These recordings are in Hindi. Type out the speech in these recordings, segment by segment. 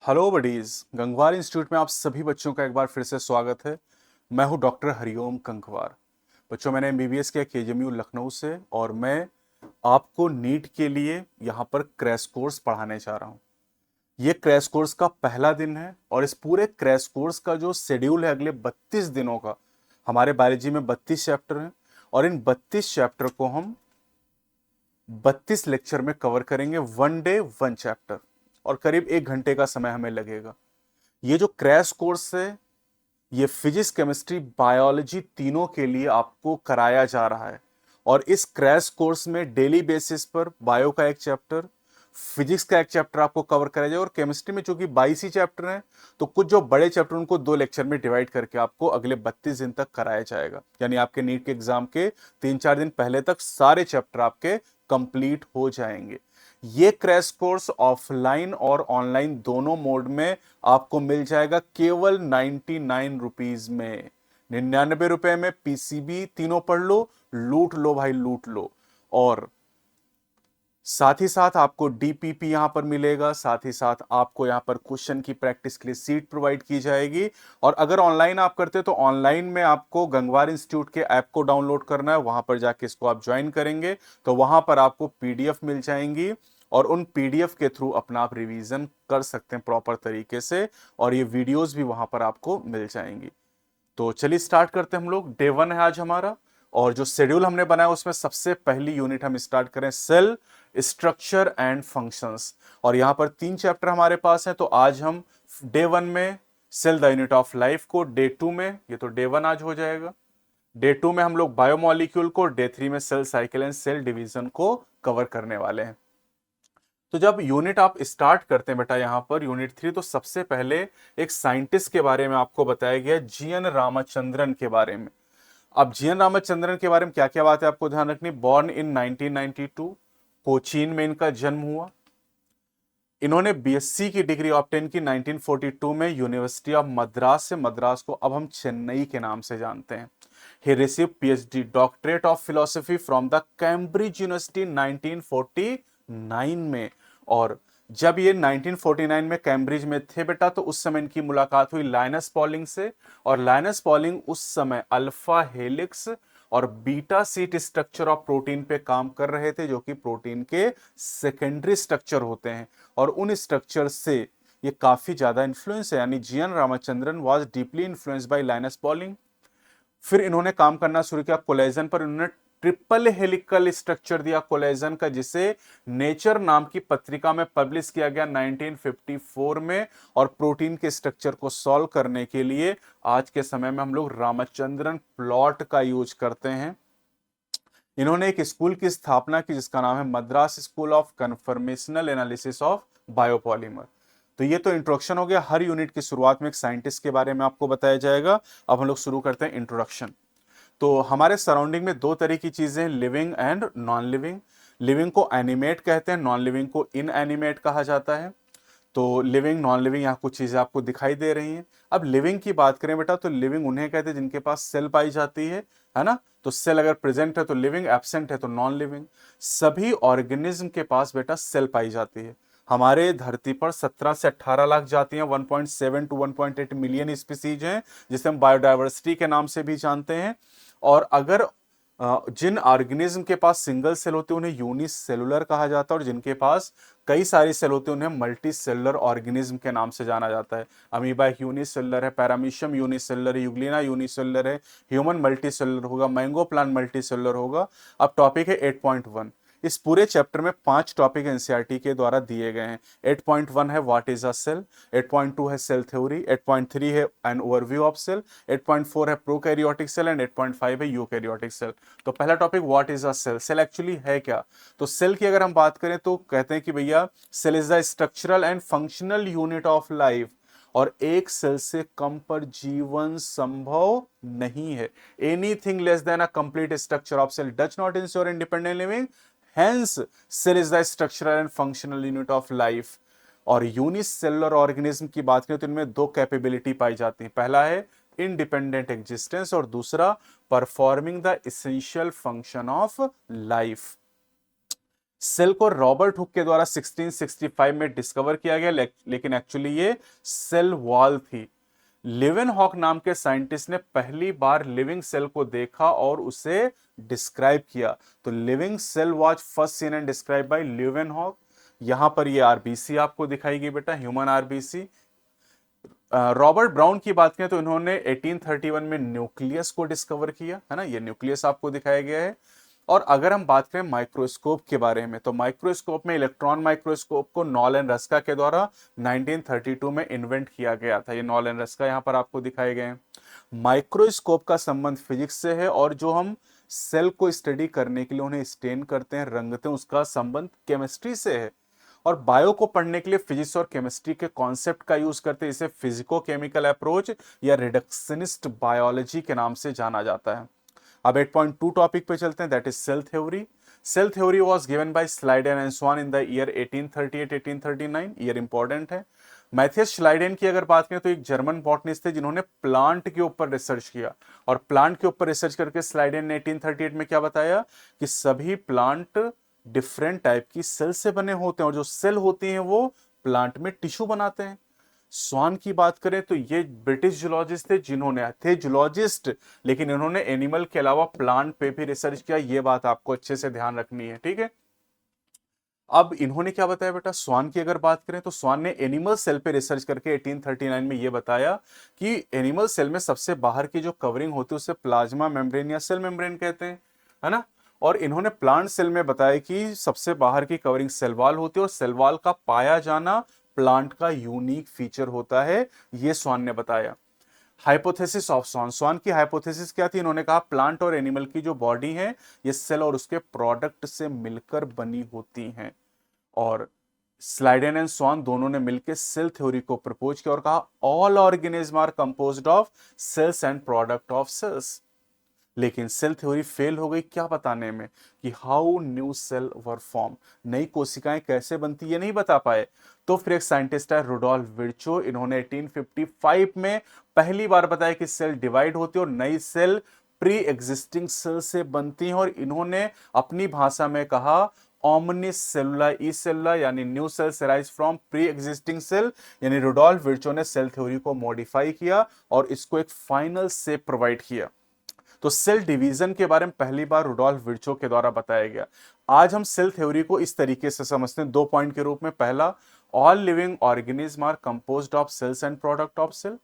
हेलो बडीज, गंगवार इंस्टीट्यूट में आप सभी बच्चों का एक बार फिर से स्वागत है। मैं हूं डॉक्टर हरिओम कंकवार। बच्चों, मैंने एमबीबीएस किया केजीएमयू लखनऊ से और मैं आपको नीट के लिए यहां पर क्रैश कोर्स पढ़ाने जा रहा हूं। ये क्रैश कोर्स का पहला दिन है और इस पूरे क्रैश कोर्स का जो शेड्यूल है अगले 32 दिनों का, हमारे बायोलॉजी में 32 चैप्टर हैं और इन 32 चैप्टर को हम 32 लेक्चर में कवर करेंगे। वन डे वन चैप्टर और करीब 1 घंटे का समय हमें लगेगा। ये जो क्रैश कोर्स है ये फिजिक्स केमिस्ट्री बायोलॉजी तीनों के लिए आपको कराया जा रहा है और इस क्रैश कोर्स में डेली बेसिस पर बायो का एक चैप्टर, फिजिक्स का एक चैप्टर आपको कवर कराया जाएगा और केमिस्ट्री में चूंकि 22 ही चैप्टर हैं तो कुछ जो बड़े चैप्टर उनको 2 लेक्चर में डिवाइड करके आपको अगले 32 दिन तक कराया जाएगा। यानी आपके नीट के एग्जाम के 3-4 दिन पहले तक सारे चैप्टर आपके कंप्लीट हो जाएंगे। ये क्रैश कोर्स ऑफलाइन और ऑनलाइन दोनों मोड में आपको मिल जाएगा केवल 99 रुपीज में। 99 रुपए में पीसीबी तीनों पढ़ लो, लूट लो भाई लूट लो। और साथ ही साथ आपको डीपीपी यहां पर मिलेगा, साथ ही साथ आपको यहां पर क्वेश्चन की प्रैक्टिस के लिए सीट प्रोवाइड की जाएगी। और अगर ऑनलाइन आप करते तो ऑनलाइन में आपको गंगवार इंस्टीट्यूट के ऐप को डाउनलोड करना है, वहां पर जाके इसको आप ज्वाइन करेंगे तो वहां पर आपको पीडीएफ मिल जाएंगी और उन पीडीएफ के थ्रू अपना आप रिवीजन कर सकते हैं प्रॉपर तरीके से और ये वीडियोस भी वहां पर आपको मिल जाएंगी। तो चलिए स्टार्ट करते हैं। हम लोग डे 1 है आज हमारा और जो शेड्यूल हमने बनाया उसमें सबसे पहली यूनिट हम स्टार्ट करें सेल स्ट्रक्चर एंड फंक्शंस। और यहां पर 3 चैप्टर हमारे पास हैं तो आज हम डे 1 में cell the unit of life को, डे 2 में ये तो डे 1 आज हो जाएगा, डे 2 में हम लोग बायोमोलिक्यूल को, डे 3 में cell cycle and cell division को कवर करने वाले हैं। तो जब यूनिट आप स्टार्ट करते हैं बेटा यहां पर यूनिट 3, तो सबसे पहले एक साइंटिस्ट के बारे में आपको बताया गया जीएन रामचंद्रन के बारे में। अब जीएन रामचंद्रन के बारे में क्या क्या बात है आपको ध्यान रखनी। बॉर्न इन 1992, कोचीन में इनका जन्म हुआ। इन्होंने बीएससी की डिग्री ऑब्टेन की 1942 में यूनिवर्सिटी ऑफ मद्रास से, मद्रास को अब हम चेन्नई के नाम से जानते हैं। He receive PhD doctorate of philosophy from the Cambridge University 1949 में। और जब ये 1949 में कैम्ब्रिज में थे बेटा तो उस समय इनकी मुलाकात हुई लाइनस पॉलिंग से। और लाइनस पॉलिंग उस समय अल्फा हेलिक्स और beta sheet structure of protein पे काम कर रहे थे जो कि प्रोटीन के सेकेंडरी स्ट्रक्चर होते हैं और उन स्ट्रक्चर से ये काफी ज्यादा इन्फ्लुएंस है। यानी GN Ramachandran was deeply influenced by Linus Pauling. फिर इन्होंने काम करना शुरू किया कोलेजन पर। इन्होंने ट्रिपल हेलिकल स्ट्रक्चर दिया कोलेजन का, जिसे नेचर नाम की पत्रिका में पब्लिश किया गया 1954 में। और प्रोटीन के स्ट्रक्चर को सॉल्व करने के लिए आज के समय में हम लोग रामचंद्रन प्लॉट का यूज करते हैं। इन्होंने एक स्कूल की स्थापना की जिसका नाम है Madras school of conformational analysis of biopolymer. तो ये तो इंट्रोडक्शन हो गया। हर यूनिट की शुरुआत में एक साइंटिस्ट के बारे में आपको बताया जाएगा। अब हम लोग शुरू करते हैं इंट्रोडक्शन। तो हमारे सराउंडिंग में 2 तरह की चीजें, living and non living. Living को एनिमेट कहते हैं, नॉन लिविंग को इनएनिमेट कहा जाता है। तो लिविंग नॉन लिविंग यहाँ कुछ चीजें आपको दिखाई दे रही हैं। अब लिविंग की बात करें बेटा तो लिविंग उन्हें कहते हैं जिनके पास सेल पाई जाती है ना। तो सेल अगर प्रेजेंट है तो लिविंग, एब्सेंट है तो नॉन लिविंग। सभी ऑर्गेनिज्म के पास बेटा सेल पाई जाती है। हमारे धरती पर 17 से 18 लाख जातियां, 1.7 टू 1.8 मिलियन स्पीसीज हैं जिसे हम बायोडाइवर्सिटी के नाम से भी जानते हैं। और अगर जिन ऑर्गेनिज्म के पास सिंगल सेल होते हैं उन्हें यूनिसेलुलर कहा जाता है और जिनके पास कई सारी सेल होती है उन्हें मल्टी सेलुलर ऑर्गेनिज्म के नाम से जाना जाता है। अमीबा यूनिसेलुलर है, पैरामीशियम यूनिसेलुलर है, यूग्लिना यूनिसेलुलर है, ह्यूमन मल्टी सेलुलर होगा, मैंगो प्लांट मल्टी सेलुलर होगा। अब टॉपिक है 8.1। इस पूरे चैप्टर में 5 टॉपिक एनसीईआरटी के द्वारा दिए गए हैं। 8.1 है व्हाट इज अ सेल, 8.2 है सेल थ्योरी, 8.3 है एन ओवरव्यू ऑफ सेल, 8.4 है प्रोकैरियोटिक सेल एंड 8.5 है यूकैरियोटिक सेल। तो पहला topic what is a cell, cell actually है क्या। तो सेल की अगर हम बात करें तो कहते हैं कि भैया cell is the structural and functional unit of life और एक सेल से कम पर जीवन संभव नहीं है। Anything less than a complete structure of cell does not ensure independent living, hence cell is the structural and functional unit of life। और यूनिसेलुलर ऑर्गेनिज्म की बात करें तो इनमें 2 कैपेबिलिटी पाई जाती है। पहला है इंडिपेंडेंट एग्जिस्टेंस और दूसरा performing the essential function of life. Cell को रॉबर्ट हुक के द्वारा 1665 में डिस्कवर किया गया, लेकिन एक्चुअली ये सेल वॉल थी। लिवेनहॉक नाम के साइंटिस्ट ने पहली बार लिविंग सेल को देखा और उसे डिस्क्राइब किया। तो living cell was first seen and describe by Leeuwenhoek. यहां पर ये आरबीसी आपको दिखाई गई बेटा, ह्यूमन आरबीसी। रॉबर्ट ब्राउन की बात करें तो इन्होंने 1831 में न्यूक्लियस को डिस्कवर किया, है ना, ये न्यूक्लियस आपको दिखाया गया है। और अगर हम बात करें माइक्रोस्कोप के बारे में, तो माइक्रोस्कोप में इलेक्ट्रॉन माइक्रोस्कोप को नॉलन रस्का के द्वारा 1932 में इन्वेंट किया गया था। ये नॉलन रस्का यहां पर आपको दिखाए गए हैं। माइक्रोस्कोप का संबंध फिजिक्स से है, और जो हम सेल को स्टडी करने के लिए उन्हें स्टेन करते हैं, रंगते हैं, उसका संबंध केमिस्ट्री से है। और बायो को पढ़ने के लिए फिजिक्स और केमिस्ट्री के कॉन्सेप्ट का यूज करते हैं। इसे फिजिको केमिकल अप्रोच या रिडक्शनिस्ट बायोलॉजी के नाम से जाना जाता है। अब 8.2 टॉपिक पे चलते हैं, that is cell theory. Cell theory was given by Schleiden and Schwann in the year 1838-1839। Year important है। मैथियस श्लाइडेन की अगर बात करें तो एक जर्मन बॉटनिस्ट थे जिन्होंने प्लांट के ऊपर रिसर्च किया, और प्लांट के ऊपर रिसर्च करके स्लाइडेन ने 1838 में क्या बताया कि सभी प्लांट डिफरेंट टाइप की सेल से बने होते हैं, और जो सेल होती हैं वो प्लांट में टिश्यू बनाते हैं। स्वान की बात करें तो ये ब्रिटिश जूलॉजिस्ट थे, जिन्होंने थे जूलॉजिस्ट, लेकिन इन्होंने एनिमल के अलावा प्लांट पे भी रिसर्च किया। ये बात आपको अच्छे से ध्यान रखनी है, ठीक है। अब इन्होंने क्या बताया बेटा, स्वान की अगर बात करें तो स्वान ने एनिमल सेल पे रिसर्च करके 1839 में ये बताया कि एनिमल सेल में सबसे बाहर की जो कवरिंग होती है उसे प्लाज्मा मेम्ब्रेन या सेल मेम्ब्रेन कहते हैं, है ना। और इन्होंने प्लांट सेल में बताया कि सबसे बाहर की कवरिंग सेल वॉल होती है, और सेल वॉल का पाया जाना प्लांट का यूनिक फीचर होता है, ये स्वान ने बताया। हाइपोथेसिस ऑफ स्वान, स्वान की हाइपोथेसिस क्या थी, इन्होंने कहा प्लांट और एनिमल की जो बॉडी है ये सेल और उसके प्रोडक्ट से मिलकर बनी होती हैं। और स्लाइडेन एंड स्वान दोनों ने मिलकर सेल थ्योरी को प्रपोज किया और कहा all organism are composed of cells and product of cells. लेकिन सेल थ्योरी फेल हो गई क्या बताने में, कि how new cell were form, नई कोशिकाएं कैसे बनती ये नहीं बता पाए। तो फिर एक साइंटिस्ट है रुडोल्फ विर्चो, इन्होंने 1855 में पहली बार बताया कि सेल डिवाइड होती है और नई सेल प्री एग्जिस्टिंग सेल से बनती हैं, और इन्होंने अपनी भाषा में कहा ऑमनिस सेलुला ई सेलुला, यानी new cells arise from pre existing cell. यानी रुडोल्फ विर्चो ने सेल थ्योरी को मॉडिफाई किया और इसको एक फाइनल शेप प्रोवाइड किया। तो सेल डिवीजन के बारे में पहली बार रुडोल्फ विर्चो के द्वारा बताया गया। आज हम सेल थ्योरी को इस तरीके से समझते हैं, 2 पॉइंट के रूप में। पहला, all living organism are composed of cells and product of cell,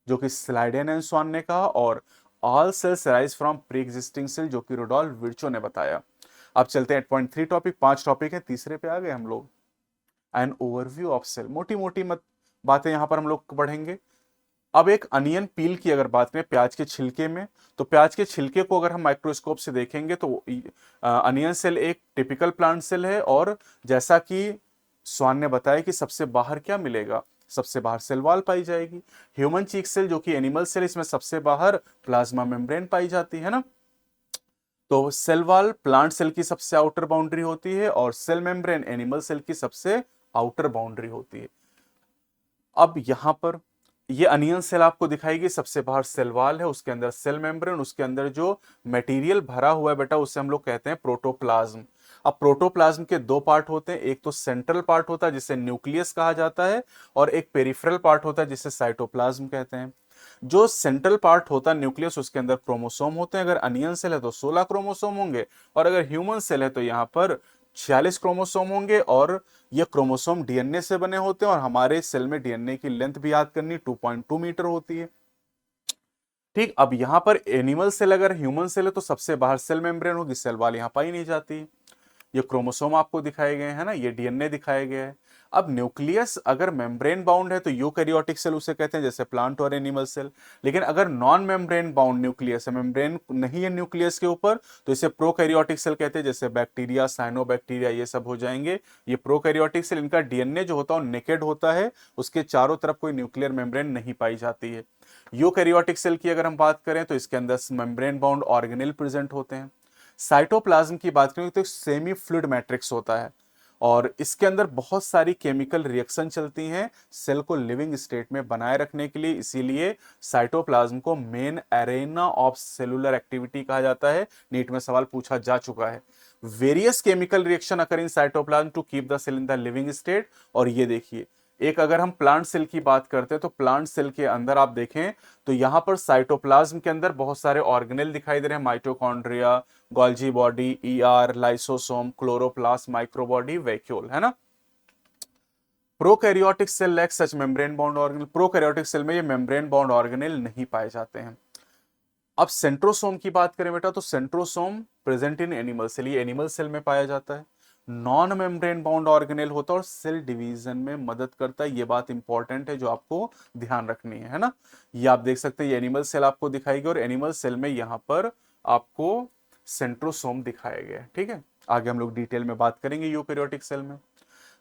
जो कि स्लाइडेन एंड स्वान ने कहा, और all cells arise from pre existing cell, जो कि रुडोल्फ विर्चो ने बताया। अब चलते हैं 8.3 टॉपिक, 5 टॉपिक है, तीसरे पे आ गए हम लोग। एन ओवरव्यू ऑफ सेल, मोटी मोटी मत बातें यहां पर हम लोग पढ़ेंगे। अब एक अनियन पील की अगर बात करें, प्याज के छिलके में, तो प्याज के छिलके को अगर हम माइक्रोस्कोप से देखेंगे तो अनियन सेल एक टिपिकल प्लांट सेल है, और जैसा कि स्वान ने बताया कि सबसे बाहर क्या मिलेगा, सबसे बाहर सेल वॉल पाई जाएगी। ह्यूमन चीक सेल जो कि एनिमल सेल, इसमें सबसे बाहर प्लाज्मा मेम्ब्रेन पाई जाती है ना। तो सेल वॉल प्लांट सेल की सबसे आउटर बाउंड्री होती है, और सेल मेम्ब्रेन एनिमल सेल की सबसे आउटर बाउंड्री होती है। अब यहां पर ये अनियन सेल आपको दिखाएगी, सबसे बाहर सेल वॉल है, उसके अंदर सेल मेम्ब्रेन, उसके अंदर जो मटेरियल भरा हुआ है बेटा उसे हम लोग कहते हैं प्रोटोप्लाज्म। अब प्रोटोप्लाज्म के 2 पार्ट होते हैं, एक तो सेंट्रल पार्ट होता है जिसे न्यूक्लियस कहा जाता है, और एक पेरिफेरल पार्ट होता है जिसे साइटोप्लाज्म कहते हैं। जो सेंट्रल पार्ट होता है न्यूक्लियस, उसके अंदर क्रोमोसोम होते हैं। अगर अनियन सेल है तो 16 क्रोमोसोम होंगे, और अगर ह्यूमन सेल है तो यहाँ पर 46 क्रोमोसोम होंगे, और ये क्रोमोसोम डीएनए से बने होते हैं। और हमारे सेल में डीएनए की लेंथ भी याद करनी 2.2 मीटर होती है, ठीक। अब यहां पर एनिमल सेल अगर ह्यूमन सेल है तो सबसे बाहर सेल मेम्ब्रेन होगी, सेल वॉल यहां पाई नहीं जाती। ये क्रोमोसोम आपको दिखाए गए हैं ना, ये डीएनए दिखाए गए हैं। अब न्यूक्लियस अगर मेम्ब्रेन बाउंड है तो यूकैरियोटिक सेल उसे कहते हैं, जैसे प्लांट और एनिमल सेल। लेकिन अगर नॉन मेम्ब्रेन बाउंड न्यूक्लियस है, मेम्ब्रेन नहीं है न्यूक्लियस के ऊपर, तो इसे प्रोकैरियोटिक सेल कहते हैं, जैसे बैक्टीरिया, साइनोबैक्टीरिया, ये सब हो जाएंगे ये प्रोकैरियोटिक सेल। इनका डीएनए जो होता है नेकेड होता है, उसके चारों तरफ कोई न्यूक्लियर मेम्ब्रेन नहीं पाई जाती है। यूकैरियोटिक सेल की अगर हम बात करें तो इसके अंदर मेम्ब्रेन बाउंड ऑर्गेनेल प्रेजेंट होते हैं। साइटोप्लाज्म की बात करें तो सेमी फ्लूइड मैट्रिक्स होता है, और इसके अंदर बहुत सारी केमिकल रिएक्शन चलती हैं सेल को लिविंग स्टेट में बनाए रखने के लिए। इसीलिए साइटोप्लाज्म को main arena of cellular activity कहा जाता है, नीट में सवाल पूछा जा चुका है। Various chemical reaction occur in cytoplasm to keep the cell in the living state. और ये देखिए, एक अगर हम प्लांट सेल की बात करते हैं तो प्लांट सेल के अंदर आप देखें तो यहां पर साइटोप्लाज्म के अंदर बहुत सारे ऑर्गेनेल दिखाई दे रहे हैं, mitochondria, Golgi body, ER, lysosome, chloroplast, microbody, vacuole, है ना। Prokaryotic cell lack such membrane bound organelle, prokaryotic cell में ये मेम्ब्रेन बाउंड ऑर्गेनेल नहीं पाए जाते हैं। अब सेंट्रोसोम की बात करें बेटा, तो centrosome present in animal cell, ये एनिमल सेल में पाया जाता है, नॉन मेम्ब्रेन बाउंड ऑर्गेनेल होता है और सेल डिवीजन में मदद करता है। ये बात इंपॉर्टेंट है जो आपको ध्यान रखनी है ना। ये आप देख सकते हैं, ये एनिमल सेल आपको दिखाई गई और एनिमल सेल में यहां पर आपको सेंट्रोसोम दिखाया गया है, ठीक है। आगे हम लोग डिटेल में बात करेंगे यूकैरियोटिक सेल में।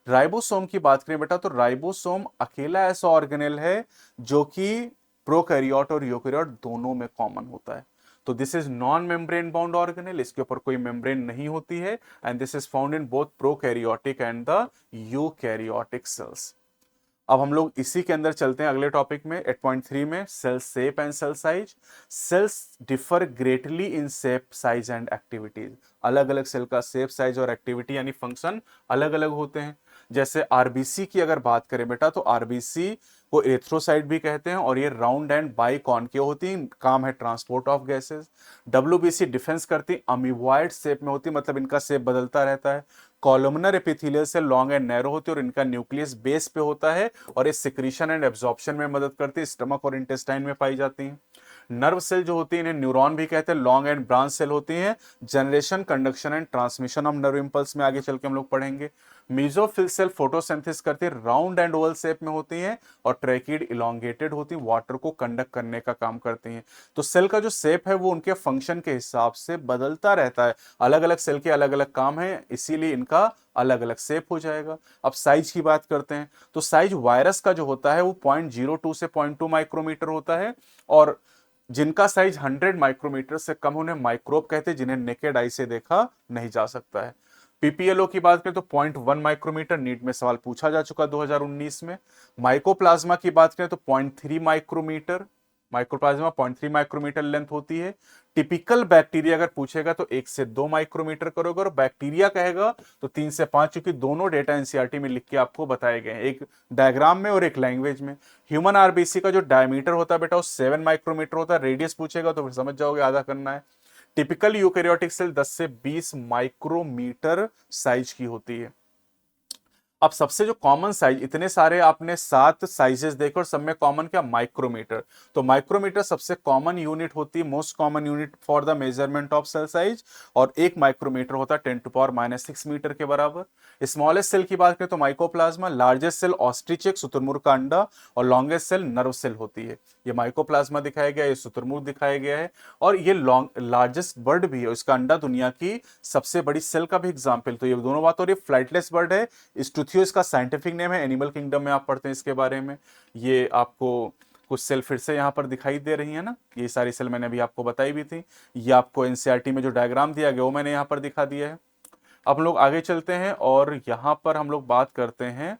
राइबोसोम की बात करें बेटा, तो राइबोसोम अकेला ऐसा ऑर्गेनेल है जो कि प्रोकैरियोट और यूकैरियोट दोनों में कॉमन होता है। तो this is non membrane bound organelle, इसके ऊपर कोई मेम्ब्रेन नहीं होती है, and this is found in both prokaryotic and the eukaryotic cells. अब हम लोग इसी के अंदर चलते हैं अगले टॉपिक में 8.3 में, cell shape and cell size. Cells differ greatly in shape, size and activities. अलग अलग सेल का शेप, साइज और एक्टिविटी यानी फंक्शन अलग अलग होते हैं। जैसे आरबीसी की अगर बात करें बेटा, तो आरबीसी को एरिथ्रोसाइट भी कहते हैं और ये राउंड एंड बाई कॉनकेव होती है, काम है transport of gases. WBC defence करती अमीबॉइड शेप में होती, मतलब इनका शेप बदलता रहता है। कॉलमनर एपिथेलियल से लॉन्ग एंड नैरो होती है और इनका न्यूक्लियस बेस पे होता है और ये सिक्रीशन एंड एब्जॉर्प्शन में मदद करती है, स्टमक और इंटेस्टाइन में पाई जाती हैं। नर्व सेल जो होती है इन्हें न्यूरॉन भी कहते हैं, लॉन्ग एंड ब्रांच सेल होती हैं, generation, conduction and transmission of nerve impulse में आगे चल के हम लोग पढ़ेंगे। मीजोफिल सेल फोटोसिंथेसिस करती है, राउंड एंड ओवल शेप में होती हैं और ट्रैकिड इलोंगेटेड होती है, वाटर को कंडक्ट करने का काम करती हैं। तो सेल का जो शेप है वो उनके फंक्शन के हिसाब से बदलता रहता है, अलग अलग सेल के अलग अलग काम है, इसीलिए इनका अलग अलग शेप हो जाएगा। अब साइज की बात करते हैं, तो साइज वायरस का जो होता है वो 0.02 से 0.2 माइक्रोमीटर होता है और जिनका साइज 100 माइक्रोमीटर से कम उन्हें माइक्रोब कहते हैं, जिन्हें नेकेड आई से देखा नहीं जा सकता है। पीपीएलओ की बात करें तो 0.1 माइक्रोमीटर, नीट में सवाल पूछा जा चुका 2019 में। माइकोप्लाज्मा की बात करें तो 0.3 माइक्रोमीटर, माइक्रोप्लाज्मा 0.3 माइक्रोमीटर लेंथ होती है। टिपिकल बैक्टीरिया अगर पूछेगा तो 1 से 2 माइक्रोमीटर करोगे और बैक्टीरिया कहेगा तो 3 से 5, क्योंकि दोनों डेटा एनसीईआरटी में लिख के आपको बताए गए हैं, एक डायग्राम में और एक लैंग्वेज में। ह्यूमन आरबीसी का जो डायमीटर होता है बेटा वो 7 माइक्रोमीटर होता है, रेडियस पूछेगा तो फिर समझ जाओगे आधा करना है। टिपिकल यूकैरियोटिक सेल 10 से 20 माइक्रोमीटर साइज की होती है। अब सबसे जो कॉमन साइज, इतने सारे आपने 7 साइजेस देखे और सब में कॉमन क्या, माइक्रोमीटर। तो माइक्रोमीटर सबसे कॉमन यूनिट होती है, most common unit for the measurement of cell size, और एक माइक्रोमीटर होता है 10⁻⁻6 मीटर के बराबर। स्मॉलेस्ट सेल की बात करें तो mycoplasma, largest cell ostrich egg, शुतुरमुर्ग का अंडा, और लॉन्गेस्ट सेल नर्व सेल होती है। ये माइकोप्लाज्मा दिखाया गया है, ये शुतुरमुर्ग दिखाया गया है, और ये लार्जेस्ट बर्ड भी है, इसका अंडा दुनिया की सबसे बड़ी सेल का भी एग्जाम्पल। तो ये दोनों बात, और ये फ्लाइटलेस बर्ड है, स्टूथियो इसका साइंटिफिक नेम है, एनिमल किंगडम में आप पढ़ते हैं इसके बारे में। ये आपको कुछ सेल फिर से यहां पर दिखाई दे रही है ना, ये सारी सेल मैंने अभी आपको बताई भी थी, ये आपको एनसीईआरटी में जो डायग्राम दिया गया वो मैंने यहां पर दिखा दिया है। अब हम लोग आगे चलते हैं और यहां पर हम लोग बात करते हैं,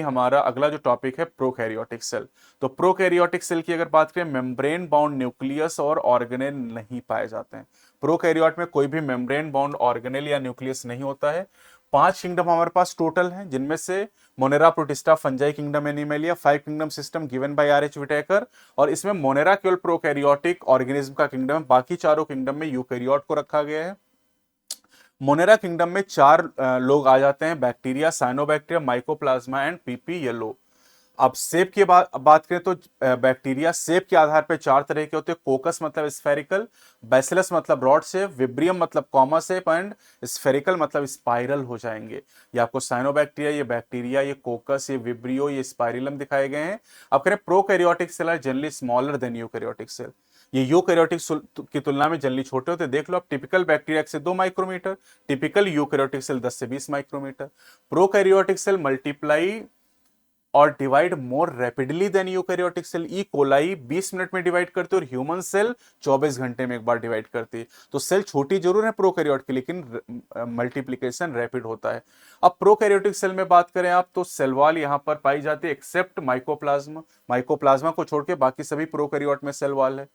हमारा अगला जो टॉपिक है प्रोकैरियोटिक सेल। तो प्रोकैरियोटिक सेल की अगर बात करें, मेम्ब्रेन बाउंड न्यूक्लियस और ऑर्गेनेल नहीं पाए जाते हैं। प्रोकैरियोट में कोई भी मेम्ब्रेन बाउंड ऑर्गेनेल या न्यूक्लियस नहीं होता है। 5 किंगडम हमारे पास टोटल हैं, जिनमें से Monera, Protista, Fungi kingdom, Animalia, 5 kingdom system given by R H Whittaker, और इसमें मोनेरा केवल प्रोकैरियोटिक ऑर्गेनिज्म का किंगडम है, बाकी चारों किंगडम में यूकैरियोट को रखा गया है। मोनेरा किंगडम में 4 लोग आ जाते हैं, bacteria, cyanobacteria, mycoplasma and PP yellow. अब सेप की बात करें तो बैक्टीरिया सेप के आधार पर 4 तरह के होते हैं, कोकस मतलब स्फेरिकल, बैसिलस मतलब ब्रॉड शेप, विब्रियम मतलब कॉमा शेप, एंड स्फेरिकल मतलब स्पाइरल हो जाएंगे। ये आपको साइनोबैक्टीरिया, ये बैक्टीरिया, ये कोकस, ये विब्रियो, ये स्पाइरिलम दिखाए गए हैं। अब करें prokaryotic cell are generally smaller than eukaryotic cell, ये यूकैरियोटिक की तुलना में जनरली छोटे होते हैं। देख लो आप, टिपिकल बैक्टीरिया 1 से 2 माइक्रोमीटर, टिपिकल यूकैरियोटिक सेल 10 से 20 माइक्रोमीटर। प्रोकैरियोटिक सेल मल्टीप्लाई और divide more rapidly than eukaryotic cell. E coli 20 minute में डिवाइड करती है और ह्यूमन सेल 24 घंटे में एक बार डिवाइड करती है। तो सेल छोटी जरूर है प्रोकैरियोट की, लेकिन मल्टीप्लिकेशन रैपिड होता है। अब प्रोकैरियोटिक सेल में बात करें आप, तो सेल वॉल यहां पर पाई जाती है एक्सेप्ट माइकोप्लाज्मा, माइकोप्लाज्मा को छोड़ के बाकी सभी प्रोकैरियोट में सेल वॉल है।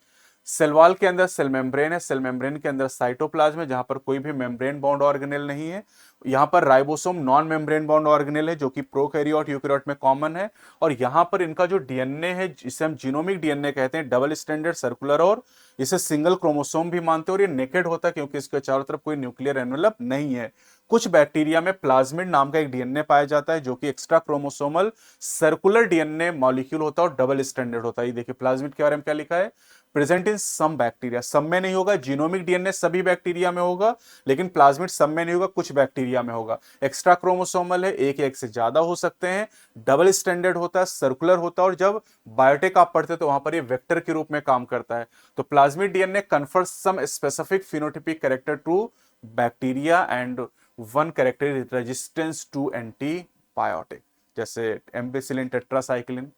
सेल वॉल के अंदर सेल मेम्ब्रेन है, सेल मेम्ब्रेन के अंदर साइटोप्लाज्म है जहां पर कोई भी मेम्ब्रेन बाउंड ऑर्गेनेल नहीं है। यहां पर ribosome non membrane bound organelle है जो कि प्रोकैरियोट यूकैरियोट में कॉमन है। और यहां पर इनका जो डीएनए है जिसे हम जीनोमिक डीएनए कहते हैं, डबल स्टैंडर्ड सर्कुलर, और इसे सिंगल क्रोमोसोम भी मानते हैं, और ये नेकेड होता है क्योंकि इसके चारों तरफ कोई न्यूक्लियर एनवेलप नहीं है। कुछ बैक्टीरिया में प्लाज्मिड नाम का एक डीएनए पाया जाता है जो कि extra chromosomal circular DNA molecule होता है और डबल स्टैंडर्ड होता है। ये देखिए प्लाज्मिड के बारे में क्या लिखा है, प्रेजेंट इन सम बैक्टीरिया, सब में नहीं होगा। जीनोमिक डीएनए सभी बैक्टीरिया में होगा, लेकिन प्लाज्मिड सब में नहीं होगा, कुछ बैक्टीरिया में होगा। एक्स्ट्रा क्रोमोसोमल है, एक या एक से ज्यादा हो सकते हैं, डबल स्टैंडर्ड होता है, सर्कुलर होता है, और जब बायोटेक आप पढ़ते हैं तो वहां पर ये वेक्टर के रूप में काम करता है। तो plasmid DNA confers some specific phenotypic character to bacteria and one character resistance to antibiotic, जैसे एम्पिसिलिन, टेट्रासाइक्लिन।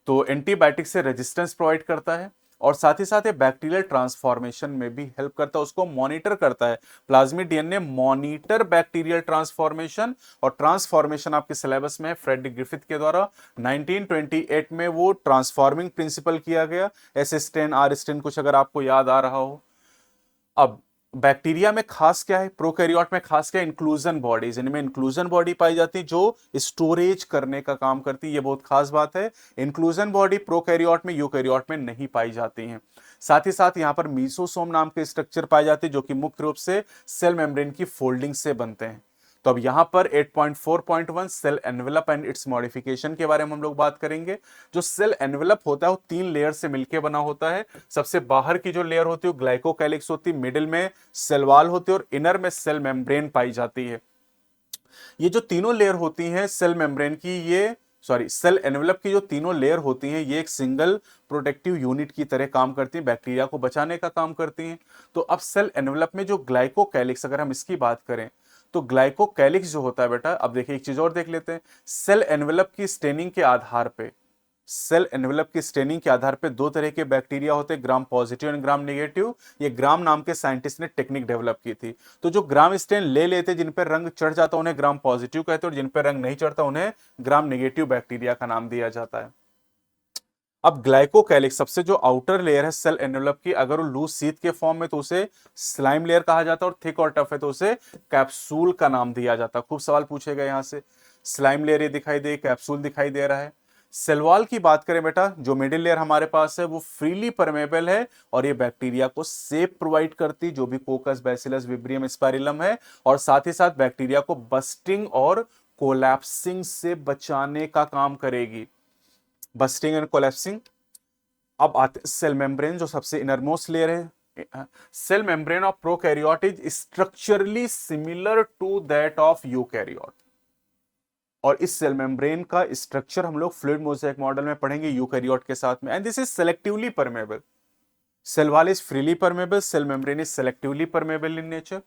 तो एंटीबायोटिक से रेजिस्टेंस प्रोवाइड करता है, और साथ ही साथ ये बैक्टीरियल ट्रांसफॉर्मेशन में भी हेल्प करता है, उसको मॉनिटर करता है। Plasmid DNA monitor bacterial transformation, और ट्रांसफॉर्मेशन आपके सिलेबस में है फ्रेडरिक ग्रिफिथ के द्वारा 1928 में वो ट्रांसफॉर्मिंग प्रिंसिपल किया गया, एस स्टेन आर स्टेन कुछ अगर आपको याद आ रहा हो। अब बैक्टीरिया में खास क्या है, प्रोकैरियोट में खास क्या, इंक्लूजन बॉडीज, इनमें इंक्लूजन बॉडी पाई जाती है जो स्टोरेज करने का काम करती है, ये बहुत खास बात है। इंक्लूजन बॉडी प्रोकैरियोट में यूकैरियोट में नहीं पाई जाती हैं। साथ ही साथ यहां पर मीसोसोम नाम के स्ट्रक्चर पाए जाते हैं जो कि मुख्य रूप से सेल मेम्ब्रेन की फोल्डिंग से बनते हैं। तो अब यहां पर 8.4.1 cell envelope and its modification के बारे में हम लोग बात करेंगे। जो सेल एनवेलप होता है वो 3 लेयर से मिलकर बना होता है। सबसे बाहर की जो लेयर होती है वो ग्लाइकोकैलिक्स होती है, मिडिल में सेल वॉल होती है, और इनर में सेल मेम्ब्रेन पाई जाती है। ये जो तीनों लेयर होती हैं सेल मेम्ब्रेन की, ये सेल एनवेलप की जो तीनों लेयर होती हैं ये एक सिंगल प्रोटेक्टिव यूनिट की तरह काम करती हैं, बैक्टीरिया को बचाने का काम करती हैं। तो अब सेल एनवेलप में जो ग्लाइकोकैलिक्स, अगर हम इसकी बात करें तो ग्लाइकोकैलिक्स जो होता है बेटा, अब देखिए एक चीज और देख लेते हैं। सेल एनवेलप की स्टेनिंग के आधार पे, सेल एनवेलप की स्टेनिंग के आधार पे दो तरह के बैक्टीरिया होते हैं, gram positive and gram negative. ये ग्राम नाम के साइंटिस्ट ने टेक्निक डेवलप की थी। तो जो ग्राम स्टेन ले लेते, जिन पर रंग चढ़ जाता उन्हें ग्राम पॉजिटिव कहते हैं, और जिन पर रंग नहीं चढ़ता उन्हें ग्राम नेगेटिव बैक्टीरिया का नाम दिया जाता है। अब ग्लाइकोकैलिक्स सबसे जो आउटर लेयर है सेल एनवेलप की, अगर वो लूज सीथ के फॉर्म में तो उसे स्लाइम लेयर कहा जाता है, और थिक और टफ है तो उसे कैप्सूल का नाम दिया जाता है। खूब सवाल पूछे गए यहां से, स्लाइम लेयर ये दिखाई दे, कैप्सूल दिखाई दे रहा है। सेल वॉल की बात करें बेटा, जो मिडिल लेयर हमारे पास है वो फ्रीली परमेबल है, और ये बैक्टीरिया को सेप प्रोवाइड करती, जो भी कोकस, बैसिलस, विब्रियम, स्पाइरिलम है, और साथ ही साथ बैक्टीरिया को बस्टिंग और कोलैप्सिंग से बचाने का काम करेगी, बस्टिंग एंड कोलैप्सिंग। अब आते सेल मेम्ब्रेन, जो सबसे इनरमोस्ट लेयर है। Cell membrane of prokaryote is structurally similar to that of eukaryote, और इस सेल मेम्ब्रेन का स्ट्रक्चर हम लोग फ्लूइड मोज़ेक मॉडल में पढ़ेंगे यूकैरियोट के साथ में। And this is selectively permeable, cell wall is freely permeable, cell membrane is selectively permeable in nature.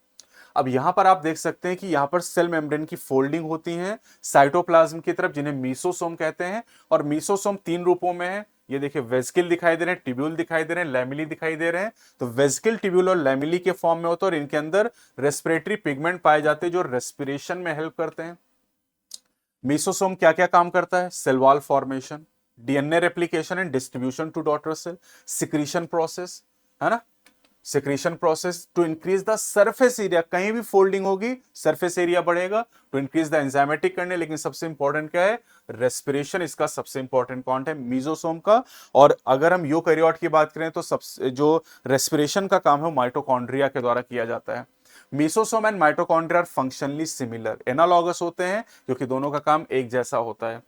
अब यहां पर आप देख सकते हैं कि यहां पर सेल मेम्ब्रेन की फोल्डिंग होती है साइटोप्लाज्म की तरफ, जिन्हें मीसोसोम कहते हैं, और मीसोसोम 3 रूपों में है। ये देखिए वेसिकल दिखाई दे रहे हैं, टिब्यूल दिखाई दे रहे हैं, लैमिली दिखाई दे रहे हैं। तो वेसिकल, टिब्यूल और लैमिली के फॉर्म में होता है, और इनके अंदर रेस्पिरेटरी पिगमेंट पाए जाते हैं जो रेस्पिरेशन में हेल्प करते हैं। मीसोसोम क्या क्या काम करता है, cell wall formation, DNA replication and distribution to daughter cell, secretion process, है ना, secretion process to increase the surface area, कहीं भी फोल्डिंग होगी सरफेस एरिया बढ़ेगा, टू इंक्रीज द एंजाइमेटिक करने, लेकिन सबसे इंपॉर्टेंट क्या है, रेस्पिरेशन इसका सबसे इंपॉर्टेंट पॉइंट है मीसोसोम का। और अगर हम यूकैरियोट की बात करें तो सबसे जो रेस्पिरेशन का काम है वो माइटोकॉन्ड्रिया के द्वारा किया जाता है। Mesosome and mitochondria are functionally similar, analogous होते हैं क्योंकि दोनों का काम एक जैसा होता है।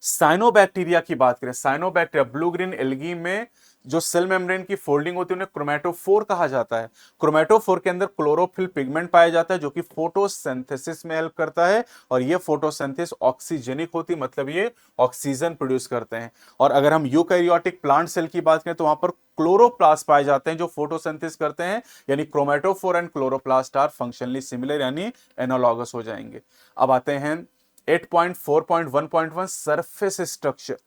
साइनोबैक्टीरिया की बात करें, साइनोबैक्टीरिया ब्लू ग्रीन एल्गी में जो सेल मेम्ब्रेन की फोल्डिंग होती है उन्हें क्रोमैटोफोर कहा जाता है। क्रोमैटोफोर के अंदर क्लोरोफिल पिगमेंट पाया जाता है जो कि फोटोसिंथेसिस में हेल्प करता है, और ये फोटोसिंथेसिस ऑक्सीजेनिक होती, मतलब ये ऑक्सीजन प्रोड्यूस करते हैं। और अगर हम यूकैरियोटिक प्लांट सेल की बात करें तो वहां पर क्लोरोप्लास्ट पाए जाते हैं जो फोटोसिंथेसिस करते हैं, यानी chromatophore and chloroplast are functionally similar, यानी एनालॉगस हो जाएंगे। अब आते हैं 8.4.1.1 सरफेस स्ट्रक्चर।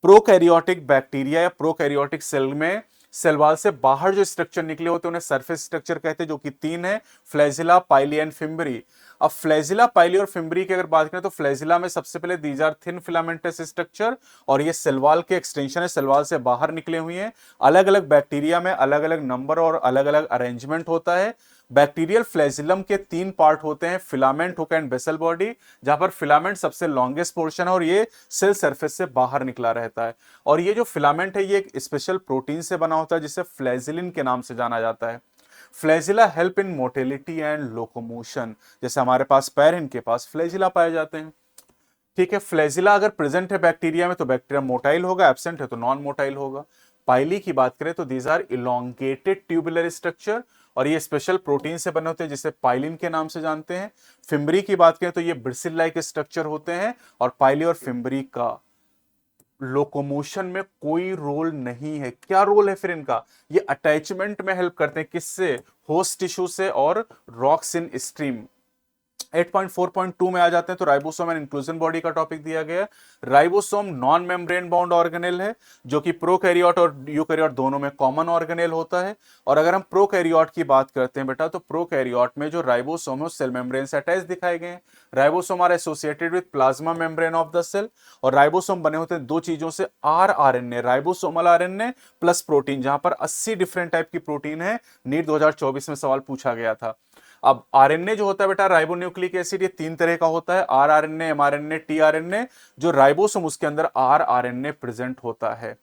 प्रोकैरियोटिक बैक्टीरिया या प्रोकैरियोटिक सेल में सेल वॉल से बाहर जो स्ट्रक्चर निकले होते हैं उन्हें सरफेस स्ट्रक्चर कहते हैं, जो कि 3 है, फ्लैजिला, पाइली एंड फिम्बरी। अब फ्लैजिला, पाइली और फिम्बरी की अगर बात करें तो फ्लैजिला में सबसे पहले these are thin filamentous structure, और ये सेल वॉल के एक्सटेंशन है, सेल वॉल से बाहर निकले हुए हैं। अलग अलग बैक्टीरिया में अलग अलग नंबर और अलग अलग अरेंजमेंट होता है। बैक्टीरियल फ्लैजिलम के 3 पार्ट होते हैं, filament, hook and basal body, जहां पर फिलामेंट सबसे लॉन्गेस्ट पोर्शन है और ये सेल सरफेस से बाहर निकला रहता है। और ये जो फिलामेंट है ये एक स्पेशल प्रोटीन से बना होता है जिसे फ्लैजिलिन के नाम से जाना जाता है। Flagella help in motility and locomotion, जैसे हमारे पास पैर, इनके पास फ्लैजिला पाए जाते हैं। ठीक है, फ्लैजिला अगर प्रेजेंट है बैक्टीरिया में तो बैक्टीरिया मोटाइल होगा, एब्सेंट है तो नॉन मोटाइल होगा। पाइली की बात करें तो these are elongated tubular structure, और ये स्पेशल प्रोटीन से बने होते हैं जिसे पाइलिन के नाम से जानते हैं। फिम्बरी की बात करें तो ये ब्रिसिल लाइक स्ट्रक्चर होते हैं, और पाइली और फिम्बरी का लोकोमोशन में कोई रोल नहीं है। क्या रोल है फिर इनका? ये अटैचमेंट में हेल्प करते हैं, किससे? होस्ट टिश्यू से और रॉक्स इन स्ट्रीम। 8.4.2 में आ जाते हैं तो राइबोसोम एंड इंक्लूजन बॉडी का टॉपिक दिया गया है। Ribosome non membrane bound organelle है, जो कि प्रोकैरियोट और यूकैरियोट दोनों में कॉमन ऑर्गेनेल होता है। और अगर हम प्रोकैरियोट की बात करते हैं बेटा, तो प्रोकैरियोट में जो राइबोसोम है सेल मेम्ब्रेन से अटैच दिखाए गए हैं। Ribosome are associated with plasma membrane of the cell, और राइबोसोम बने होते हैं 2 चीजों से, RNA, ribosomal RNA plus protein, जहां पर 80 डिफरेंट टाइप की प्रोटीन है। नीट 2024 में सवाल पूछा गया था। अब आरएनए जो होता है बेटा, राइबोन्यूक्लिक एसिड, ये 3 तरह का होता है, आरआरएनए, एमआरएनए, टीआरएनए। जो राइबोसोम उसके अंदर आरआरएनए प्रेजेंट होता है।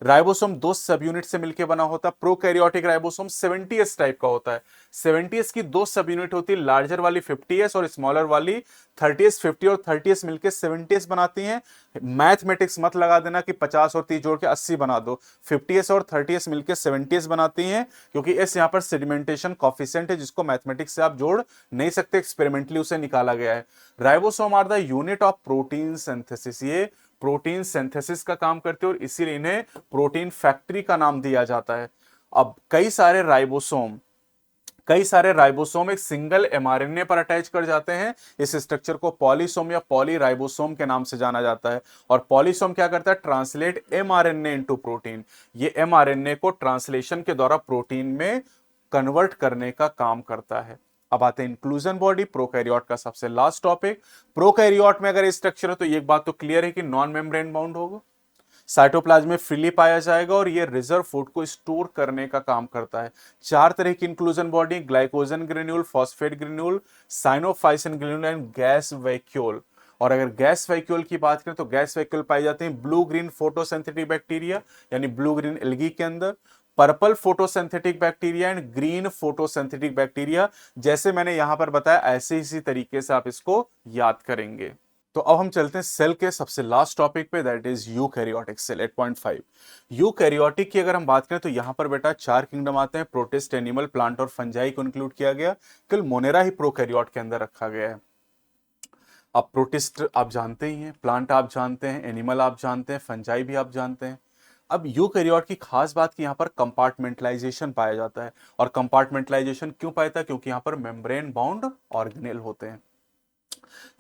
राइबोसोम 2 सब यूनिट से मिलकर बना होता है। प्रोकैरियोटिक राइबोसोम 70s टाइप का होता है। 70s की 2 सब यूनिट होती है, लार्जर वाली 50s और स्मॉलर वाली 30s। 50 और 30s मिलकर 70s बनाती हैं। मैथमेटिक्स मत लगा देना कि 50 और 30 जोड़ के 80 बना दो। 50s और 30s मिलकर 70s बनाती हैं, क्योंकि इस यहां पर सेडिमेंटेशन कॉफिशिएंट है जिसको मैथमेटिक्स से आप जोड़ नहीं सकते, एक्सपेरिमेंटली उसे निकाला गया है। Ribosome are the unit of protein synthesis, ये प्रोटीन सिंथेसिस का काम करते हैं और इसीलिए इन्हें प्रोटीन फैक्ट्री का नाम दिया जाता है। अब कई सारे राइबोसोम एक सिंगल एमआरएनए पर अटैच कर जाते हैं। इस स्ट्रक्चर को पॉलीसोम या पॉलीराइबोसोम के नाम से जाना जाता है। और पॉलीसोम क्या करता है? Translate mRNA into protein. ये एमआरएनए को ट्रांसलेशन के द्वारा प्रोटीन में कन्वर्ट करने का काम करता है। अब आते हैं इंक्लूजन बॉडी, प्रोकैरियोट का सबसे लास्ट टॉपिक। प्रोकैरियोट में अगर स्ट्रक्चर है तो एक बात तो क्लियर है कि नॉन मेम्ब्रेन बाउंड होगा, साइटोप्लाज्म में फ्रीली पाया जाएगा, और ये रिजर्व फूड को स्टोर करने का काम करता है। 4 तरह की inclusion body, glycogen granule, phosphate granule, cyanophycin granule and gas vacuole. और अगर गैस वैक्यूल की बात करें तो गैस वैक्यूल पाए जाते हैं ब्लू ग्रीन फोटोसिंथेटिक बैक्टीरिया, यानी ब्लू ग्रीन एल्गी के अंदर, purple photosynthetic bacteria and green photosynthetic bacteria. जैसे मैंने यहां पर बताया ऐसे इसी तरीके से आप इसको याद करेंगे। तो अब हम चलते हैं सेल के सबसे लास्ट टॉपिक पे, that is eukaryotic cell 8.5। Eukaryotic की अगर हम बात करें तो यहां पर बेटा 4 किंगडम आते हैं, प्रोटिस्ट, एनिमल, प्लांट और फंजाई को इंक्लूड किया गया। केवल मोनेरा ही प्रोकैरियोट के अंदर रखा गया है। अब प्रोटिस्ट आप जानते ही हैं, प्लांट आप जानते हैं, एनिमल आप जानते हैं, फंजाई भी आप जानते हैं। अब यूकैरियोट की खास बात कि यहां पर कंपार्टमेंटलाइजेशन पाया जाता है। और कंपार्टमेंटलाइजेशन क्यों पाया जाता है? क्योंकि यहां पर मेम्ब्रेन बाउंड ऑर्गेनेल होते हैं।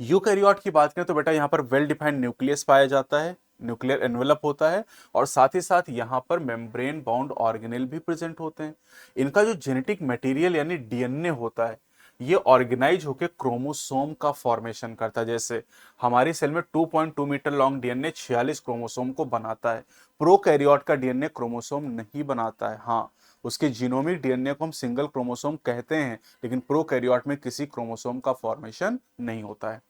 यूकैरियोट की बात करें तो बेटा यहां पर वेल डिफाइंड न्यूक्लियस पाया जाता है, न्यूक्लियर एनवेलप होता है, और साथ ही साथ यहां पर मेम्ब्रेन बाउंड ऑर्गेनेल भी प्रेजेंट होते हैं। इनका जो जेनेटिक मटेरियल यानी डीएनए होता है, ये ऑर्गेनाइज होकर क्रोमोसोम का फॉर्मेशन करता है। जैसे हमारी सेल में 2.2 मीटर लॉन्ग डीएनए 46 क्रोमोसोम को बनाता है। प्रोकैरियोट का डीएनए क्रोमोसोम नहीं बनाता है। हाँ, उसके जीनोमिक डीएनए को हम सिंगल क्रोमोसोम कहते हैं, लेकिन प्रोकैरियोट में किसी क्रोमोसोम का फॉर्मेशन नहीं होता है।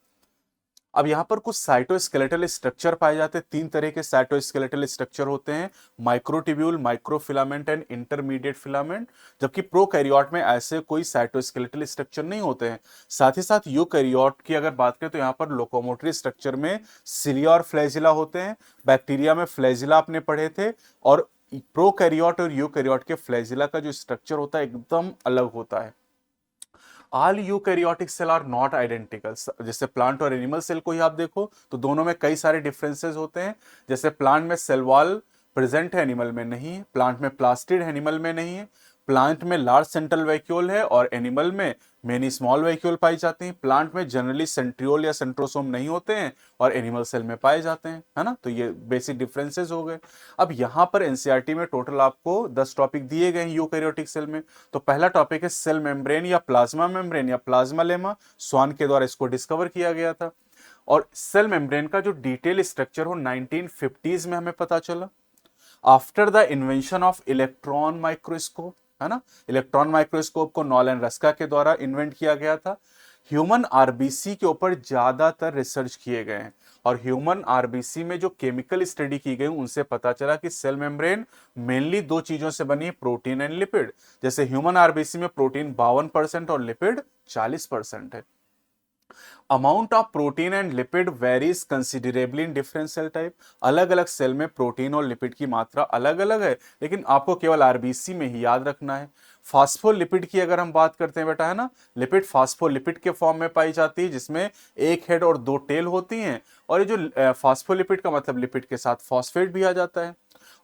अब यहां पर कुछ साइटोस्केलेटल स्ट्रक्चर पाए जाते हैं। 3 तरह के साइटोस्केलेटल स्ट्रक्चर होते हैं, microtubule, microfilament and intermediate filament. जबकि प्रोकैरियोट में ऐसे कोई साइटोस्केलेटल स्ट्रक्चर नहीं होते हैं। साथ ही साथ यूकैरियोट की अगर बात करें तो यहां पर लोकोमोटरी स्ट्रक्चर में सिलिया और फ्लैजिला होते हैं। बैक्टीरिया में फ्लैजिला आपने पढ़े थे, और प्रोकैरियोट और यूकैरियोट के फ्लैजिला का जो स्ट्रक्चर होता है एकदम अलग होता है। All eukaryotic cell are not identical. जैसे प्लांट और एनिमल सेल को ही आप देखो तो दोनों में कई सारे डिफरेंसेस होते हैं। जैसे प्लांट में सेल वॉल प्रेजेंट है, एनिमल में नहीं है। प्लांट में प्लास्टिड, एनिमल में नहीं है। प्लांट में लार्ज सेंट्रल वैक्यूल है और एनिमल में मेनी स्मॉल वैक्यूल पाई जाती हैं। प्लांट में जनरली सेंट्रियोल या सेंट्रोसोम नहीं होते हैं और एनिमल सेल में पाए जाते हैं, है ना। तो ये बेसिक डिफरेंसेस हो गए। अब यहां पर एनसीईआरटी में टोटल आपको 10 टॉपिक दिए गए हैं यूकैरियोटिक सेल में। तो पहला टॉपिक है सेल मेम्ब्रेन या प्लाज्मा मेम्ब्रेन या प्लाज्मा लेमा। स्वान के द्वारा इसको डिस्कवर किया गया था। और सेल मेम्ब्रेन का जो डिटेल स्ट्रक्चर हो 1950s में हमें पता चला, after the invention of electron microscope, है ना। इलेक्ट्रॉन माइक्रोस्कोप को नॉलन रस्का के द्वारा इन्वेंट किया गया था। ह्यूमन आरबीसी के ऊपर ज्यादातर रिसर्च किए गए हैं और ह्यूमन आरबीसी में जो केमिकल स्टडी की गई उनसे पता चला कि सेल मेम्ब्रेन मेनली दो चीजों से बनी है, प्रोटीन एंड लिपिड। जैसे ह्यूमन आरबीसी में प्रोटीन 52% और लिपिड 40% है। Amount of protein and lipid varies considerably in different cell type. अलग अलग सेल में प्रोटीन और लिपिड की मात्रा अलग अलग है, लेकिन आपको केवल आरबीसी में ही याद रखना है। फास्फोलिपिड की अगर हम बात करते हैं बेटा, है ना, लिपिड फास्फोलिपिड के फॉर्म में पाई जाती है जिसमें एक हेड और दो टेल होती हैं। और ये जो फास्फोलिपिड का मतलब लिपिड के साथ फॉस्फेट भी आ जाता है।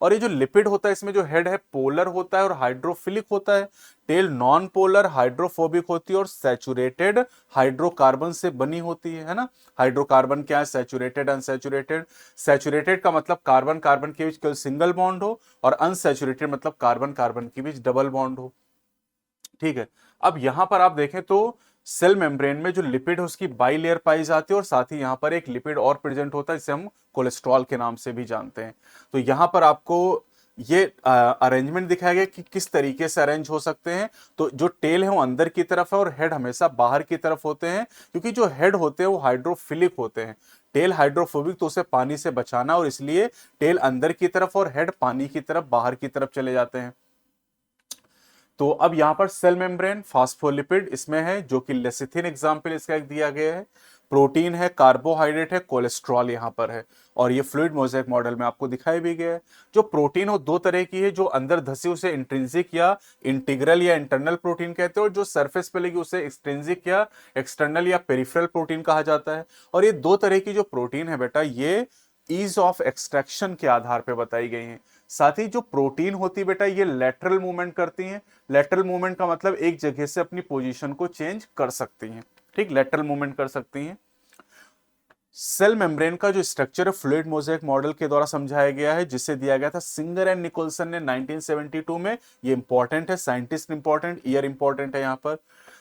और ये जो लिपिड होता है इसमें जो हेड है पोलर होता है और हाइड्रोफिलिक होता है। टेल नॉन पोलर हाइड्रोफोबिक होती है और सैचुरेटेड हाइड्रोकार्बन से बनी होती है ना। हाइड्रोकार्बन क्या है? Saturated, unsaturated. सैचुरेटेड का मतलब कार्बन कार्बन के बीच केवल सिंगल बॉन्ड हो और अनसैचुरेटेड मतलब कार्बन कार्बन के बीच डबल बॉन्ड हो। ठीक है। अब यहां पर आप देखें तो सेल मेम्ब्रेन में जो लिपिड है उसकी बाई लेयर पाई जाती है और साथ ही यहां पर एक लिपिड और प्रेजेंट होता है जिसे हम कोलेस्ट्रॉल के नाम से भी जानते हैं। तो यहां पर आपको ये अरेंजमेंट दिखाया गया कि किस तरीके से अरेंज हो सकते हैं। तो जो टेल है वो अंदर की तरफ है और हेड हमेशा बाहर की तरफ होते हैं, क्योंकि जो हेड होते हैं वो हाइड्रोफिलिक होते हैं। टेल हाइड्रोफोबिक तो उसे पानी से बचाना और इसलिए टेल अंदर की तरफ और हेड पानी की तरफ बाहर की तरफ चले जाते हैं। तो अब यहां पर सेल मेम्ब्रेन फास्फोलिपिड इसमें है, जो कि लेसिथिन एग्जाम्पल इसका एक दिया गया है। प्रोटीन है, कार्बोहाइड्रेट है, कोलेस्ट्रॉल यहां पर है। और ये फ्लूइड मोज़ेक मॉडल में आपको दिखाई भी गया है। जो प्रोटीन हो दो तरह की है, जो अंदर धसी उसे इंट्रिंसिक या इंटीग्रल या इंटरनल प्रोटीन कहते हैं, और जो सरफेस पे लगी उसे एक्सट्रिंसिक या एक्सटर्नल या पेरिफेरल प्रोटीन कहा जाता है। और ये दो तरह की जो प्रोटीन है बेटा, ये ईज ऑफ एक्सट्रैक्शन के आधार पर बताई गई हैं। साथ ही जो प्रोटीन होती है बेटा, ये लेटरल मूवमेंट करती हैं। लेटरल मूवमेंट का मतलब एक जगह से अपनी पोजीशन को चेंज कर सकती हैं। ठीक, लेटरल मूवमेंट कर सकती हैं। सेल मेम्ब्रेन का जो स्ट्रक्चर है फ्लूइड मोज़ेक मॉडल के द्वारा समझाया गया है, जिसे दिया गया था सिंगर एंड निकोलसन ने 1972 में। ये इंपॉर्टेंट है, साइंटिस्ट इंपॉर्टेंट, ईयर इंपॉर्टेंट है यहां पर।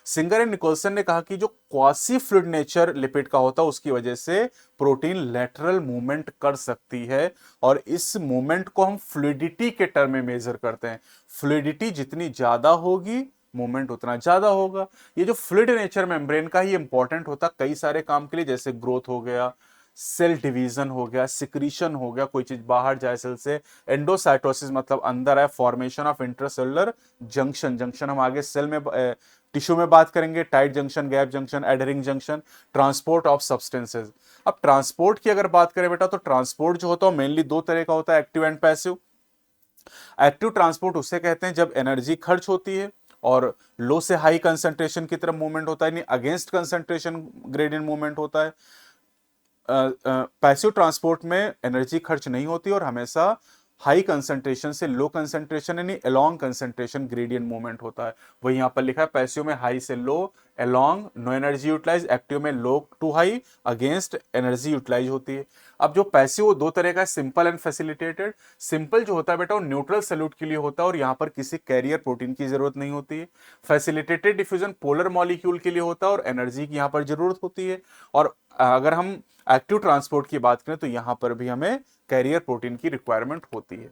सिंगर एंड निकोलसन ने कहा कि जो क्वासी फ्लूइड नेचर लिपिड का होता है उसकी वजह से प्रोटीन लेटरल मूवमेंट कर सकती है, और इस मूवमेंट को हम फ्लूइडिटी के टर्म में मेजर करते हैं। फ्लूइडिटी जितनी ज्यादा होगी मूवमेंट उतना ज्यादा होगा। ये जो फ्लूइड नेचर मेम्ब्रेन का ही इंपॉर्टेंट होता कई सारे काम के लिए, जैसे ग्रोथ हो गया, सेल डिवीजन हो गया, सिक्रीशन हो गया, कोई चीज बाहर जाए सेल से, एंडोसाइटोसिस मतलब अंदर आए, formation of intracellular junction, junction हम आगे सेल में टिश्यू में बात करेंगे, tight junction, gap junction, adhering junction, transport of substances. अब ट्रांसपोर्ट की अगर बात करें बेटा, तो ट्रांसपोर्ट जो होता है मेनली दो तरह का होता है, active and passive. Active transport उसे कहते हैं जब एनर्जी खर्च होती है और लो से हाई कंसंट्रेशन की तरफ मूवमेंट होता है, यानी अगेंस्ट कंसंट्रेशन ग्रेडियंट मूवमेंट होता है। पैसिव ट्रांसपोर्ट में एनर्जी खर्च नहीं होती और हमेशा हाई कंसंट्रेशन से लो कंसंट्रेशन यानी अलोंग कंसंट्रेशन ग्रेडियंट मूवमेंट होता है। वही यहां पर लिखा है, पैसिव में हाई से low, along no energy utilize, active में low to high against energy utilize होती है। अब जो पैसिव वो दो तरह का है, सिंपल एंड फैसिलिटेटेड। सिंपल जो होता है बेटा वो न्यूट्रल सैल्यूट के लिए होता है और यहां पर किसी कैरियर प्रोटीन की जरूरत नहीं होती है। फैसिलिटेटेड डिफ्यूजन पोलर मॉलिक्यूल के लिए होता है और एनर्जी की यहां पर जरूरत होती है। और अगर हम एक्टिव ट्रांसपोर्ट की बात करें तो यहां पर भी हमें कैरियर प्रोटीन की रिक्वायरमेंट होती है।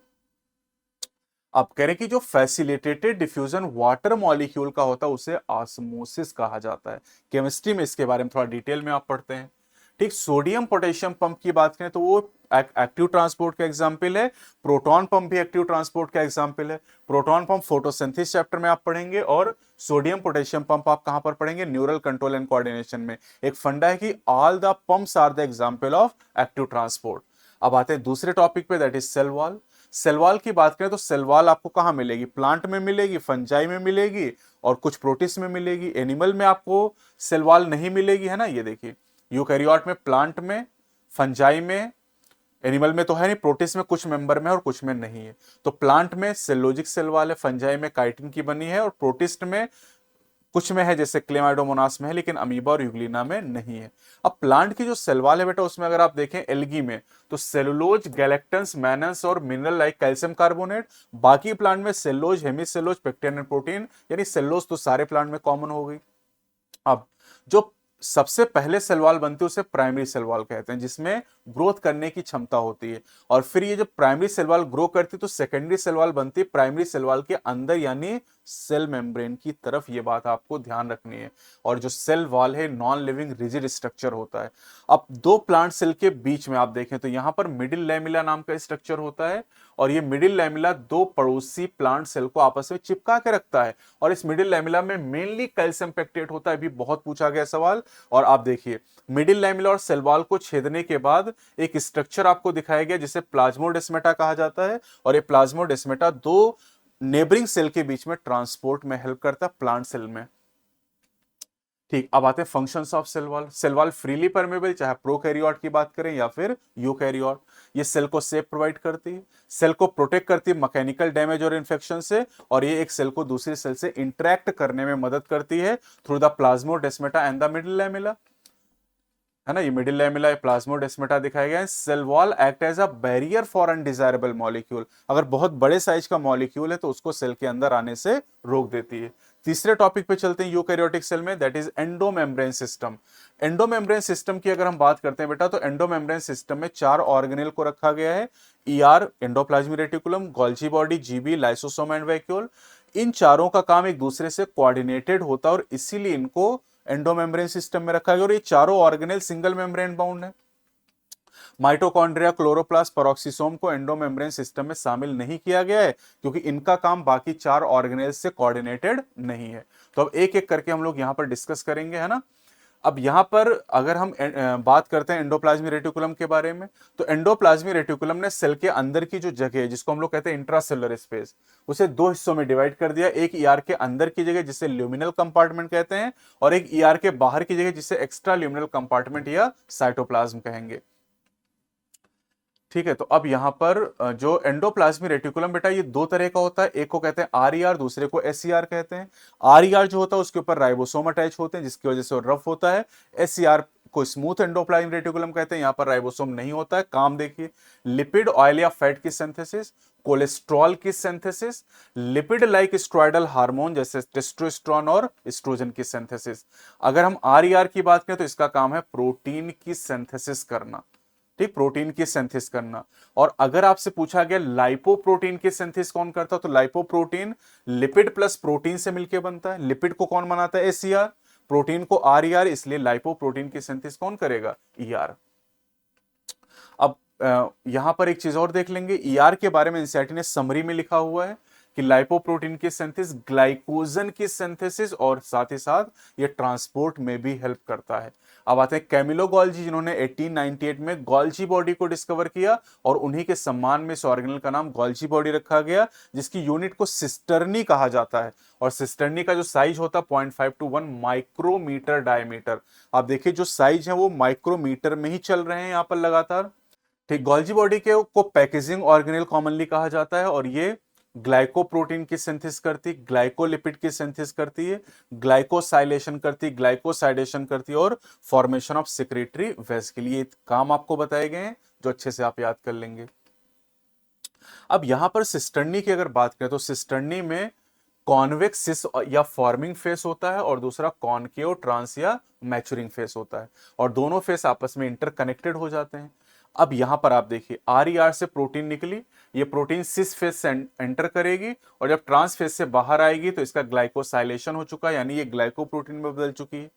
अब कह रहे हैं कि जो फैसिलिटेटेड डिफ्यूजन वाटर मॉलिक्यूल का होता है उसे ऑस्मोसिस कहा जाता है। केमिस्ट्री में इसके बारे में थोड़ा डिटेल में आप पढ़ते हैं। ठीक, सोडियम पोटेशियम पंप की बात करें तो वो एक्टिव ट्रांसपोर्ट का एग्जाम्पल है। प्रोटॉन पंप भी एक्टिव ट्रांसपोर्ट का एग्जाम्पल है। प्रोटॉन पंप फोटोसिंथेसिस चैप्टर में आप पढ़ेंगे और सोडियम पोटेशियम पंप आप कहां पर पढ़ेंगे? न्यूरल कंट्रोल एंड कोऑर्डिनेशन में। एक फंडा है कि all the pumps are the example of active transport. अब आते हैं दूसरे टॉपिक पे, that is cell wall. Cell wall की बात करें तो सेल वॉल आपको कहां मिलेगी? प्लांट में मिलेगी, फंजाई में मिलेगी और कुछ प्रोटिस्ट में मिलेगी। एनिमल में आपको सेल वॉल नहीं मिलेगी, है ना। ये देखिए, यूकैरियोट में, प्लांट में, फंजाई में, एनिमल में तो है नहीं, प्रोटिस्ट में कुछ मेंबर में और कुछ में नहीं है। तो प्लांट में सेलोजिक सेल वाले, फंजाई में काइटिन की बनी है, और प्रोटिस्ट में कुछ में है जैसे क्लेमाइडोमोनास में है, लेकिन अमीबा और यूग्लिना में नहीं है। अब प्लांट की जो सेल वॉल है बेटा, उसमें अगर आप देखें एल्गी में, तो सेलुलोज, गैलेक्टन्स, मैनस और मिनरल लाइक कैल्शियम कार्बोनेट। बाकी प्लांट में cellulose, hemicellulose, pectin and protein, यानी सेलुलोज तो सारे प्लांट में कॉमन हो गई। अब जो सबसे पहले सेल वॉल बनती है उसे प्राइमरी सेल वॉल कहते हैं, जिसमें ग्रोथ करने की क्षमता होती है। और फिर ये जो प्राइमरी सेल वॉल ग्रो करती है तो सेकेंडरी सेल वॉल बनती है प्राइमरी सेल वॉल के अंदर, यानी सेल मेम्ब्रेन की तरफ। ये बात आपको ध्यान रखनी है। और जो सेल वॉल है नॉन लिविंग रिजिड स्ट्रक्चर होता है। अब दो प्लांट सेल के बीच में आप देखें तो यहां पर मिडिल लैमिला नाम का स्ट्रक्चर होता है, और ये मिडिल लैमिला दो पड़ोसी प्लांट सेल को आपस में चिपका के रखता है। और इस मिडिल लैमिला में मेनली कैल्शियम पेक्टेट होता है, भी बहुत पूछा गया सवाल। और आप देखिए मिडिल लैमिला और सेल वॉल को छेदने के बाद एक स्ट्रक्चर आपको दिखाया गया जिसे प्लाज्मोडेस्मेटा कहा जाता है। और ये प्लाज्मोडेस्मेटा दो नेबरिंग सेल के बीच में ट्रांसपोर्ट में हेल्प करता है प्लांट सेल में। ठीक, अब आते हैं functions of cell wall. Cell wall freely permeable, चाहे प्रोकैरियोट की बात करें या फिर यूकैरियोट। ये सेल को सेफ प्रोवाइड करती है, सेल को प्रोटेक्ट करती है मैकेनिकल डैमेज और इन्फेक्शन से, और ये एक सेल को दूसरी सेल से इंटरेक्ट करने में मदद करती है through the plasmodesmata and the middle lamella, है ना। ये मिडिल लैमेला, प्लाज्मोडेस्मेटा दिखाया गया है। Cell wall act as a barrier for undesirable molecule. अगर बहुत बड़े साइज का मॉलिक्यूल है तो उसको सेल के अंदर आने से रोक देती है। तीसरे टॉपिक पे चलते हैं यूकैरियोटिक सेल में, that is endomembrane system. Endomembrane system की अगर हम बात करते हैं बेटा, तो एंडोमेम्ब्रेन सिस्टम में चार ऑर्गेनेल को रखा गया है। ER, endoplasmic reticulum, Golgi body, GB, lysosome and vacuole. इन चारों का काम एक दूसरे से कोऑर्डिनेटेड होता है, और इसीलिए इनको एंडोमेम्ब्रेन सिस्टम में रखा गया। और ये चारों ऑर्गेनेल सिंगल मेम्ब्रेन बाउंड है। माइटोकॉन्ड्रिया, क्लोरोप्लास्ट, पेरोक्सिसोम को एंडोमेम्ब्रेन सिस्टम में शामिल नहीं किया गया है, क्योंकि इनका काम बाकी चार ऑर्गेनेल से कोऑर्डिनेटेड नहीं है। तो अब एक एक करके हम लोग यहां पर डिस्कस करेंगे, है ना। अब यहां पर अगर हम बात करते हैं एंडोप्लाज्मिक रेटिकुलम के बारे में, तो एंडोप्लाज्मिक रेटिकुलम ने सेल के अंदर की जो जगह है, जिसको हम लोग कहते हैं इंट्रासेलुलर स्पेस, उसे दो हिस्सों में डिवाइड कर दिया। एक ईआर के अंदर की जगह जिसे ल्यूमिनल कंपार्टमेंट कहते हैं, और एक ईआर के बाहर की जगह जिसे एक्स्ट्रा ल्यूमिनल कंपार्टमेंट या साइटोप्लाज्म कहेंगे। ठीक है, तो अब यहां पर जो एंडोप्लाज्मिक रेटिकुलम बेटा, ये दो तरह का होता है। एक को कहते हैं आरईआर, दूसरे को एसईआर कहते हैं। आरईआर जो होता है उसके ऊपर राइबोसोम अटैच होते हैं, जिसकी वजह से वो रफ होता है। एसईआर को स्मूथ एंडोप्लाज्मिक रेटिकुलम कहते हैं, यहां पर राइबोसोम नहीं होता है। काम देखिए, लिपिड, ऑयल या फैट की सिंथेसिस, कोलेस्ट्रॉल की synthesis, lipid like steroidal hormone जैसे टेस्टोस्टेरोन और एस्ट्रोजन की सिंथेसिस। अगर हम आरईआर की बात करें तो इसका काम है प्रोटीन की सिंथेसिस करना। ठीक, प्रोटीन की सिंथेसिस करना। और अगर आपसे पूछा गया लाइपोप्रोटीन की सिंथेसिस कौन करता है, तो लाइपोप्रोटीन लिपिड प्लस प्रोटीन से मिलकर बनता है। लिपिड को कौन बनाता है, एसईआर। प्रोटीन को आरईआर, इसलिए लाइपोप्रोटीन की सिंथेसिस कौन करेगा, ईआर। अब यहां पर एक चीज और देख लेंगे, ईआर के बारे में एनसीईआरटी ने समरी में लिखा हुआ है कि लाइपोप्रोटीन की सिंथेसिस, ग्लाइकोजन की सिंथेसिस, और साथ ही साथ ये ट्रांसपोर्ट में भी हेल्प करता है। अब आते हैं कैमिलो गोल्जी, जिन्होंने 1898 में गोल्जी बॉडी को डिस्कवर किया, और उन्हीं के सम्मान में इस ऑर्गेनल का नाम गोल्जी बॉडी रखा गया, जिसकी यूनिट को सिस्टर्नी कहा जाता है। और सिस्टर्नी का जो साइज होता है 0.5 to 1 माइक्रोमीटर डायमीटर। आप देखिए जो साइज है वो माइक्रोमीटर में ही चल रहे हैं यहां पर लगातार। ठीक, गोल्जी बॉडी के को पैकेजिंग ऑर्गेनेल कॉमनली कहा जाता है, और ये ग्लाइकोप्रोटीन की सिंथेसिस करती, ग्लाइकोलिपिड की सिंथेसिस करती है, ग्लाइकोसाइलेशन करती, ग्लाइकोसाइडेशन करती है, और फॉर्मेशन ऑफ सेक्रेटरी वेसिकल। ये काम आपको बताए गए हैं जो अच्छे से आप याद कर लेंगे। अब यहां पर सिस्टर्नी की अगर बात करें तो सिस्टर्नी में कॉन्वेक्स सिस या फॉर्मिंग फेस होता है, और दूसरा कॉनकेव ट्रांस या मैच्योरिंग फेस होता है, और दोनों फेस आपस में इंटरकनेक्टेड हो जाते हैं। अब यहां पर आप देखिए आरईआर से प्रोटीन निकली, ये प्रोटीन सिस फेस से एंटर करेगी, और जब ट्रांस फेस से बाहर आएगी तो इसका ग्लाइकोसाइलेशन हो चुका है, यानी ये ग्लाइकोप्रोटीन में बदल चुकी है।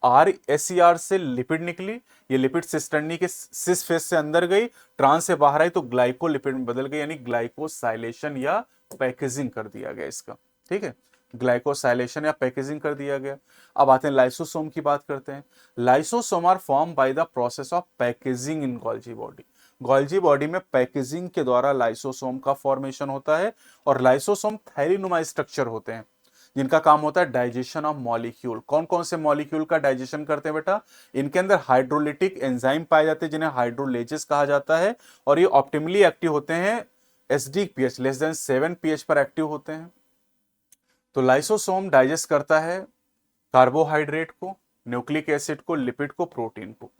आर एसईआर से लिपिड निकली, ये लिपिड सिस्टर्नी के सिस फेस से अंदर गई, ट्रांस से बाहर आई तो ग्लाइकोलिपिड में बदल गई, यानी ग्लाइकोसाइलेशन या पैकेजिंग कर दिया गया इसका। ठीक है, ग्लाइकोसाइलेशन या पैकेजिंग कर दिया गया। अब आते हैं लाइसोसोम की बात करते हैं। Lysosome are form by the process of packaging in Golgi body. Golgi body में पैकेजिंग के द्वारा लाइसोसोम का फॉर्मेशन होता है, और लाइसोसोम थैलीनुमा स्ट्रक्चर होते हैं। जिनका काम होता है डाइजेशन ऑफ मॉलिक्यूल। कौन कौन से मॉलिक्यूल का डाइजेशन करते हैं बेटा? इनके अंदर हाइड्रोलिटिक एंजाइम पाए जाते हैं जिन्हें हाइड्रोलेजेस कहा जाता है, और ये ऑप्टिमली एक्टिव होते हैं acidic pH less than 7 pH पर एक्टिव होते हैं। तो लाइसोसोम डाइजेस्ट करता है कार्बोहाइड्रेट को, न्यूक्लिक एसिड को, लिपिड को, प्रोटीन को।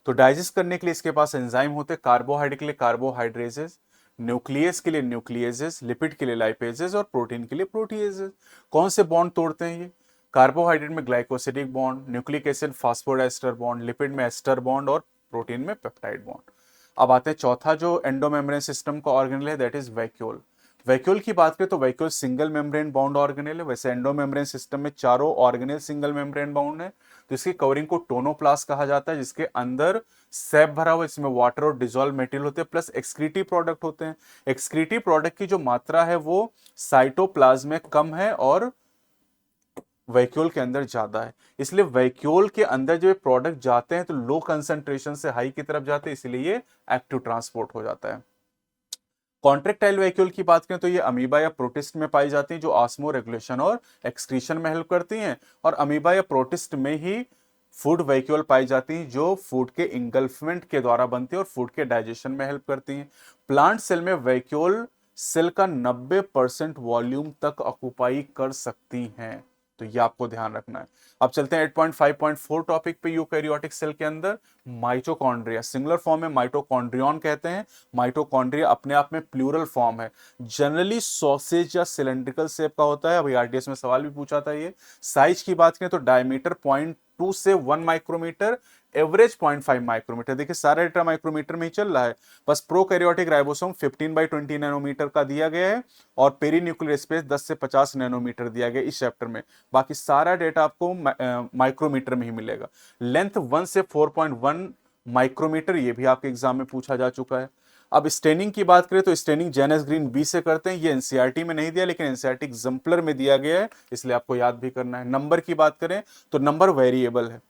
तो डाइजेस्ट करने के लिए इसके पास एंजाइम होते हैं, कार्बोहाइड्रेट के लिए कार्बोहाइड्रेजेस, न्यूक्लियस के लिए न्यूक्लियेजेस, लिपिड के लिए लाइपेजेस और प्रोटीन के लिए प्रोटीएजेस। कौन से बॉन्ड तोड़ते हैं ये? कार्बोहाइड्रेट में glycosidic bond, nucleic acid phosphodiester bond, lipid में एस्टर बॉन्ड और प्रोटीन में पेप्टाइड बॉन्ड। अब आते हैं चौथा जो एंडोमेम्ब्रेन सिस्टम का ऑर्गेनेल है, दैट इज वैक्यूल। वैक्यूल की बात करें तो vacuole single membrane bound organelle है। वैसे एंडोमेम्ब्रेन सिस्टम में चारों ऑर्गेनेल सिंगल मेम्ब्रेन बाउंड है। तो इसकी कवरिंग को टोनोप्लास्ट कहा जाता है, जिसके अंदर सैप भरा हुआ, इसमें वाटर और डिजोल्व मटेरियल होते हैं, प्लस एक्सक्रीटिव प्रोडक्ट होते हैं। एक्सक्रीटिव प्रोडक्ट की जो मात्रा है वो साइटोप्लाज्म में कम है और वैक्यूल के अंदर ज्यादा है। इसलिए वैक्यूल के अंदर जो प्रोडक्ट जाते हैं तो लो कंसंट्रेशन से हाई की तरफ जाते हैं, इसलिए ये एक्टिव ट्रांसपोर्ट हो जाता है। कॉन्ट्रेक्टाइल वैक्यूल की बात करें तो ये अमीबा या प्रोटिस्ट में पाई जाती हैं, जो ऑस्मो रेगुलेशन और एक्सक्रीशन में हेल्प करती हैं। और अमीबा या प्रोटिस्ट में ही फूड वैक्यूल पाई जाती हैं, जो फूड के इंगल्फमेंट के द्वारा बनती है और फूड के डाइजेशन में हेल्प करती हैं। प्लांट सेल में वैक्यूल सेल का 90% वॉल्यूम तक ऑक्युपाई कर सकती हैं, तो ये आपको ध्यान रखना है। अब चलते हैं 8.5.4 टॉपिक पे। यूकैरियोटिक सेल के अंदर माइटोकॉन्ड्रिया, सिंगुलर फॉर्म में माइटोकॉन्ड्रियन कहते हैं। माइटोकॉन्ड्रिया अपने आप में प्लूरल फॉर्म है, जनरली सॉसेज या सिलेंड्रिकल शेप का होता है। अभी आरटीएस में सवाल भी पूछा था ये। साइज की बात करें तो डायमीटर 0.2 से 1 माइक्रोमीटर, एवरेज 0.5 माइक्रोमीटर। देखिए सारा डेटा माइक्रोमीटर में ही चल रहा है, बस प्रोकैरियोटिक राइबोसोम 15/20 नैनोमीटर का दिया गया है और पेरीन्यूक्लियर स्पेस 10 से 50 नैनोमीटर दिया गया इस चैप्टर में। बाकी सारा डेटा आपको माइक्रोमीटर में ही मिलेगा। लेंथ 1 से 4.1 माइक्रोमीटर, ये भी आपके एग्जाम में पूछा जा चुका है। अब स्टेनिंग की बात करें तो स्टेनिंग जेनस ग्रीन बी से करते हैं। ये एनसीईआरटी में नहीं दिया, लेकिन एनसीईआरटी एग्जाम्पलर में दिया गया है, इसलिए आपको याद भी करना है। नंबर की बात करें तो नंबर वेरिएबल है।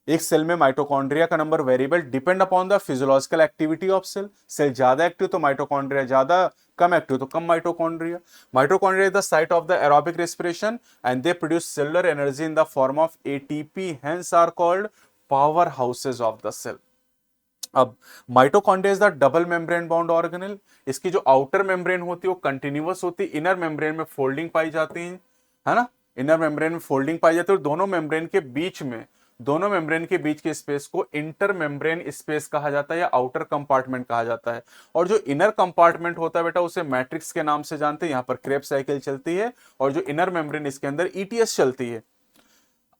एक सेल में माइटोकॉन्ड्रिया का number variable depend upon the physiological activity of cell. Cell ज्यादा एक्टिव तो माइटोकॉन्ड्रिया ज्यादा, कम एक्टिव तो कम mitochondria. Mitochondria is the site of the aerobic respiration and they produce cellular energy in the form of ATP, hence are called power houses of the cell. अब mitochondria is the double membrane bound organelle. इसकी जो आउटर मेम्ब्रेन होती है वो कंटिन्यूअस होती है, इनर मेम्ब्रेन में फोल्डिंग पाई जाती है ना। इनर मेम्ब्रेन में फोल्डिंग पाई जाती है और दोनों मेम्ब्रेन के बीच के स्पेस को इंटर मेम्ब्रेन स्पेस कहा जाता है या आउटर कंपार्टमेंट कहा जाता है। और जो इनर कंपार्टमेंट होता है बेटा, उसे मैट्रिक्स के नाम से जानते हैं। यहां पर क्रेब्स साइकिल चलती है और जो इनर मेम्ब्रेन इसके अंदर ईटीएस चलती है।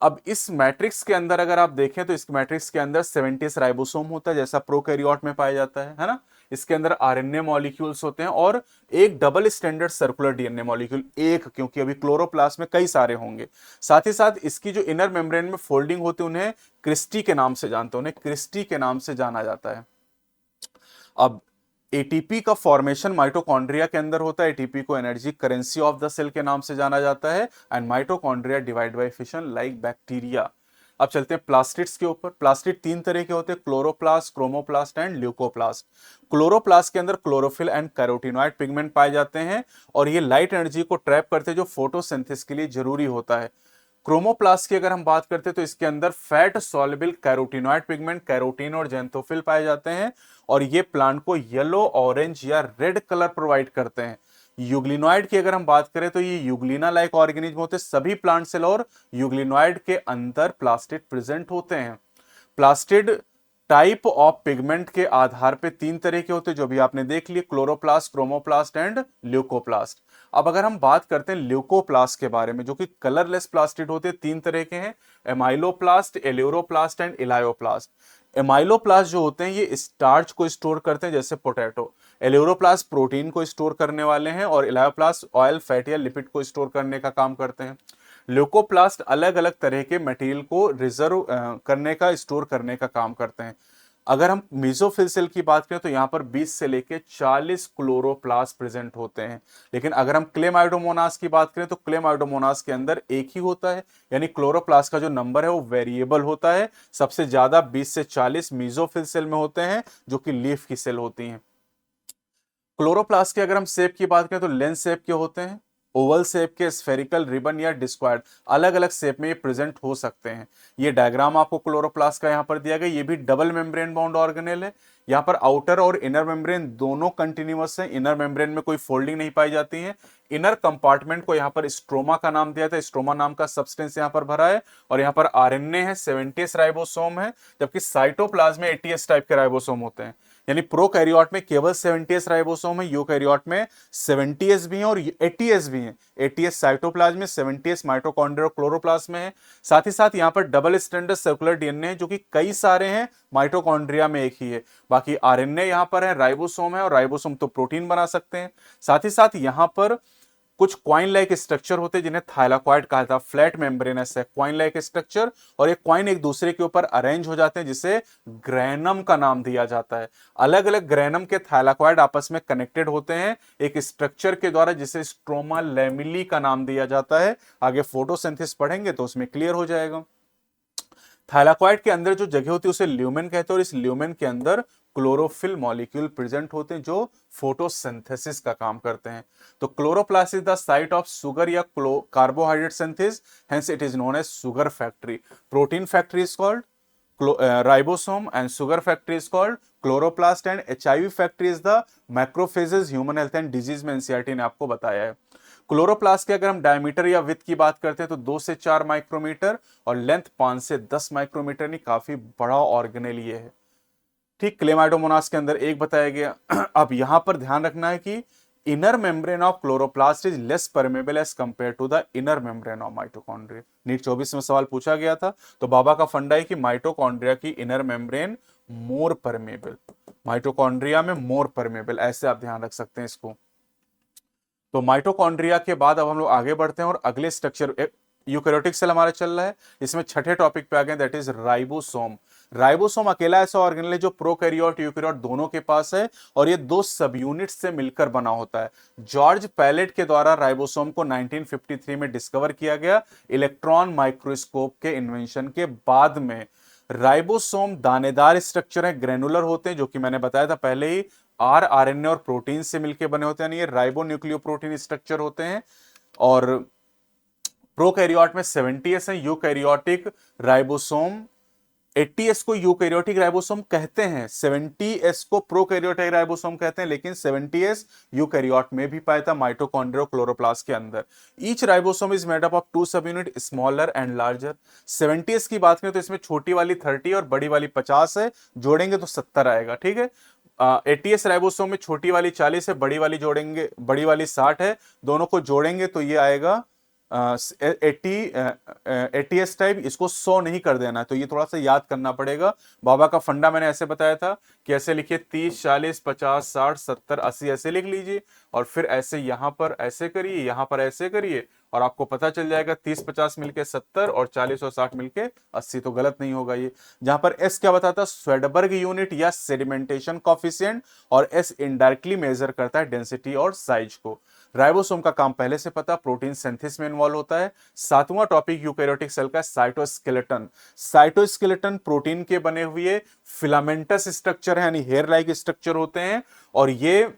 अब इस मैट्रिक्स के अंदर अगर आप देखें तो इस मैट्रिक्स के अंदर 70 राइबोसोम होता है, जैसा प्रोकैरियोट में पाया जाता है ना। इसके अंदर आरएनए मॉलिक्यूल्स होते हैं और एक double standard circular DNA molecule, एक, क्योंकि अभी क्लोरोप्लास्ट में कई सारे होंगे। साथ ही साथ इसकी जो इनर मेम्ब्रेन में फोल्डिंग होती है उन्हें क्रिस्टी के नाम से जानते हैं, उन्हें क्रिस्टी के नाम से जाना जाता है। अब एटीपी का फॉर्मेशन माइटोकॉन्ड्रिया के अंदर होता है। एटीपी को energy currency of the cell के नाम से जाना जाता है। And mitochondria divide by fission like bacteria. अब चलते हैं प्लास्टिड्स के ऊपर। प्लास्टिड 3 तरह के होते हैं, chloroplast, chromoplast and leucoplast. Chloroplast के अंदर क्लोरोफिल एंड कैरोटीनॉइड पिगमेंट पाए जाते हैं और ये लाइट एनर्जी को ट्रैप करते हैं जो फोटोसिंथेसिस के लिए जरूरी होता है। क्रोमोप्लास्ट की अगर हम बात करते हैं तो इसके अंदर fat soluble carotenoid pigment, carotene और जेंथोफिल पाए जाते हैं और ये प्लांट को येलो, ऑरेंज या रेड कलर प्रोवाइड करते हैं। यूग्लिनॉइड की अगर हम बात करें तो ये यूग्लिना लाइक ऑर्गेनिज्म होते हैं। सभी प्लांट सेल और यूग्लिनॉइड के अंदर प्लास्टिड प्रेजेंट होते हैं। प्लास्टिड टाइप ऑफ पिगमेंट के आधार पे 3 तरह के होते हैं, जो भी आपने देख लिए, क्लोरोप्लास्ट, क्रोमोप्लास्ट एंड ल्यूकोप्लास्ट। अब अगर हम बात करते हैं ल्यूकोप्लास्ट के बारे में, जो कि कलरलेस प्लास्टिड होते हैं, 3 तरह के हैं, amyloplast, aleuroplast and elaioplast. Amyloplast जो होते हैं ये स्टार्च को स्टोर करते हैं, जैसे पोटैटो। एल्यूरोप्लास्ट प्रोटीन को स्टोर करने वाले हैं और इलायोप्लास्ट ऑयल, फैट या लिपिड को स्टोर करने का काम करते हैं। ल्यूकोप्लास्ट अलग अलग तरह के मटेरियल को रिजर्व करने का, स्टोर करने का काम करते हैं। अगर हम मेसोफिल सेल की बात करें तो यहां पर 20 से लेकर 40 क्लोरोप्लास्ट प्रेजेंट होते हैं। लेकिन अगर हम क्लेमाइडोमोनास की बात करें तो क्लेमाइडोमोनास के अंदर एक ही होता है, यानी क्लोरोप्लास्ट का जो नंबर है वो वेरिएबल होता है। सबसे ज्यादा 20 से 40 मेसोफिल सेल में होते हैं, जो कि लीफ की सेल होती हैं। क्लोरोप्लास्ट की अगर हम शेप की बात करें तो लेंस शेप के होते हैं, ओवल शेप के, स्फेरिकल, रिबन या डिस्क्वायर्ड, अलग अलग शेप में ये प्रेजेंट हो सकते हैं। ये डायग्राम आपको क्लोरोप्लास्ट का यहाँ पर दिया गया। ये भी डबल मेम्ब्रेन बाउंड ऑर्गेनेल है। यहाँ पर आउटर और इनर मेम्ब्रेन दोनों कंटिन्यूअस है। इनर मेम्ब्रेन में कोई फोल्डिंग नहीं पाई जाती है। इनर कंपार्टमेंट को यहाँ पर स्ट्रोमा का नाम दिया था। स्ट्रोमा नाम का सब्सटेंस यहाँ पर भरा है और यहाँ पर आरएनए है, 70s राइबोसोम है, जबकि साइटोप्लाज्म में 80s टाइप के राइबोसोम होते हैं। यानी प्रोकैरियोट में केवल 70s राइबोसोम है, यूकैरियोट में 70s भी हैं और 80s भी हैं। 80s साइटोप्लाज्म में, 70s माइटोकॉन्ड्रिया और क्लोरोप्लास्ट में है। साथ ही साथ यहाँ पर डबल स्ट्रैंडेड सर्कुलर डीएनए है, जो कि कई सारे हैं, माइटोकॉन्ड्रिया में एक ही है। बाकी आरएनए यहाँ पर है, राइबोसोम है, और राइबोसोम तो प्रोटीन बना सकते हैं। साथ ही साथ यहाँ पर कुछ क्वाइन लाइक स्ट्रक्चर होते हैं जिन्हें थाइलाकॉइड कहा जाता है। फ्लैट मेम्ब्रेनस है, क्वाइन लाइक स्ट्रक्चर, और ये क्वाइन एक दूसरे के ऊपर अरेंज हो जाते हैं, जिसे ग्रैनम का नाम दिया जाता है। अलग अलग ग्रैनम के थाइलाकॉइड आपस में कनेक्टेड होते हैं एक स्ट्रक्चर के द्वारा, जिसे स्ट्रोमा लैमेली का नाम दिया जाता है। आगे फोटोसिंथेसिस पढ़ेंगे तो उसमें क्लियर हो जाएगा। थाइलाकॉइड के अंदर जो जगह होती है उसे ल्यूमेन कहते हैं, और इस ल्यूमेन के अंदर क्लोरोफिल मॉलिक्यूल प्रेजेंट होते हैं जो फोटोसिंथेसिस का काम करते हैं। तो chloroplast is the site of sugar या carbohydrate synthesis, hence it is known as sugar factory. Protein factory is called ribosome and sugar factory is called chloroplast, and HIV factory is the macrophages. Human health and disease में एनसीईआरटी ने आपको बताया है। क्लोरोप्लास्ट के अगर हम डायमीटर या विड्थ की बात करते हैं तो 2 से 4 माइक्रोमीटर और लेंथ 5 से 10 माइक्रोमीटर, नहीं काफी बड़ा ऑर्गेनेल ये है। ठीक, क्लेमाइडोमोनास के अंदर एक बताया गया। अब यहां पर ध्यान रखना है कि inner membrane of chloroplast is less permeable as compare to the inner membrane of mitochondria. NEET 24 में सवाल पूछा गया था, तो बाबा का फंडा है कि माइटोकॉन्ड्रिया की इनर मेम्ब्रेन मोर परमेबल, माइटोकॉन्ड्रिया में मोर परमेबल, ऐसे आप ध्यान रख सकते हैं इसको। तो माइटोकॉन्ड्रिया के बाद अब हम लोग आगे बढ़ते हैं और अगले स्ट्रक्चर, यूकैरियोटिक सेल हमारा चल रहा है, इसमें छठे टॉपिक पे आ गए, दैट इज राइबोसोम। राइबोसोम अकेला ऐसा ऑर्गेनेल है जो प्रोकैरियोट यूकैरियोट दोनों के पास है, और ये 2 सब यूनिट से मिलकर बना होता है। जॉर्ज पैलेट के द्वारा राइबोसोम को 1953 में डिस्कवर किया गया, इलेक्ट्रॉन माइक्रोस्कोप के इन्वेंशन के बाद में। राइबोसोम दानेदार स्ट्रक्चर है, ग्रेनुलर होते हैं, जो कि मैंने बताया था पहले ही, आरएनए और प्रोटीन से मिलकर बने होते हैं, यानी ये राइबोन्यूक्लियोप्रोटीन स्ट्रक्चर होते हैं। और प्रोकैरियोट में 70s है, यूकैरियोटिक राइबोसोम 80s को यूकैरियोटिक राइबोसोम कहते हैं, 70s को प्रोकैरियोटिक राइबोसोम कहते हैं, लेकिन 70s यूकैरियोट में भी पाया था, माइटोकॉन्ड्रिया और क्लोरोप्लास्ट के अंदर। Each ribosome is made up of 2 सब unit, smaller and larger. 70s की बात करें तो इसमें छोटी वाली 30 और बड़ी वाली 50 है, जोड़ेंगे तो 70 आएगा, ठीक है। 80s राइबोसोम में छोटी वाली 40 है, बड़ी वाली जोड़ेंगे, बड़ी वाली 60 है, दोनों को जोड़ेंगे तो ये आएगा 80s टाइप। इसको 100 नहीं कर देना, तो ये थोड़ा सा याद करना पड़ेगा। बाबा का फंडा मैंने ऐसे बताया था कि ऐसे लिखिए 30, 40, 50, 60, 70, 80 ऐसे लिख लीजिए, और फिर ऐसे यहां पर ऐसे करिए, यहां पर ऐसे करिए, और आपको पता चल जाएगा 30 50 मिलके 70 और 40 और 60 मिलके 80, तो गलत नहीं होगा ये। जहां पर एस क्या बताता है, स्वेडबर्ग यूनिट या सेडिमेंटेशन कॉफिशिएंट, और एस इनडायरेक्टली मेजर करता है डेंसिटी और साइज को। राइबोसोम का काम पहले से पता, प्रोटीन सिंथेसिस में इन्वॉल्व होता है। 7वां टॉपिक यूकैरियोटिक सेल का, साइटोस्केलेटन। साइटोस्केलेटन प्रोटीन के बने हुए फिलामेंटस स्ट्रक्चर है, यानी हेयर लाइक स्ट्रक्चर होते हैं, और ये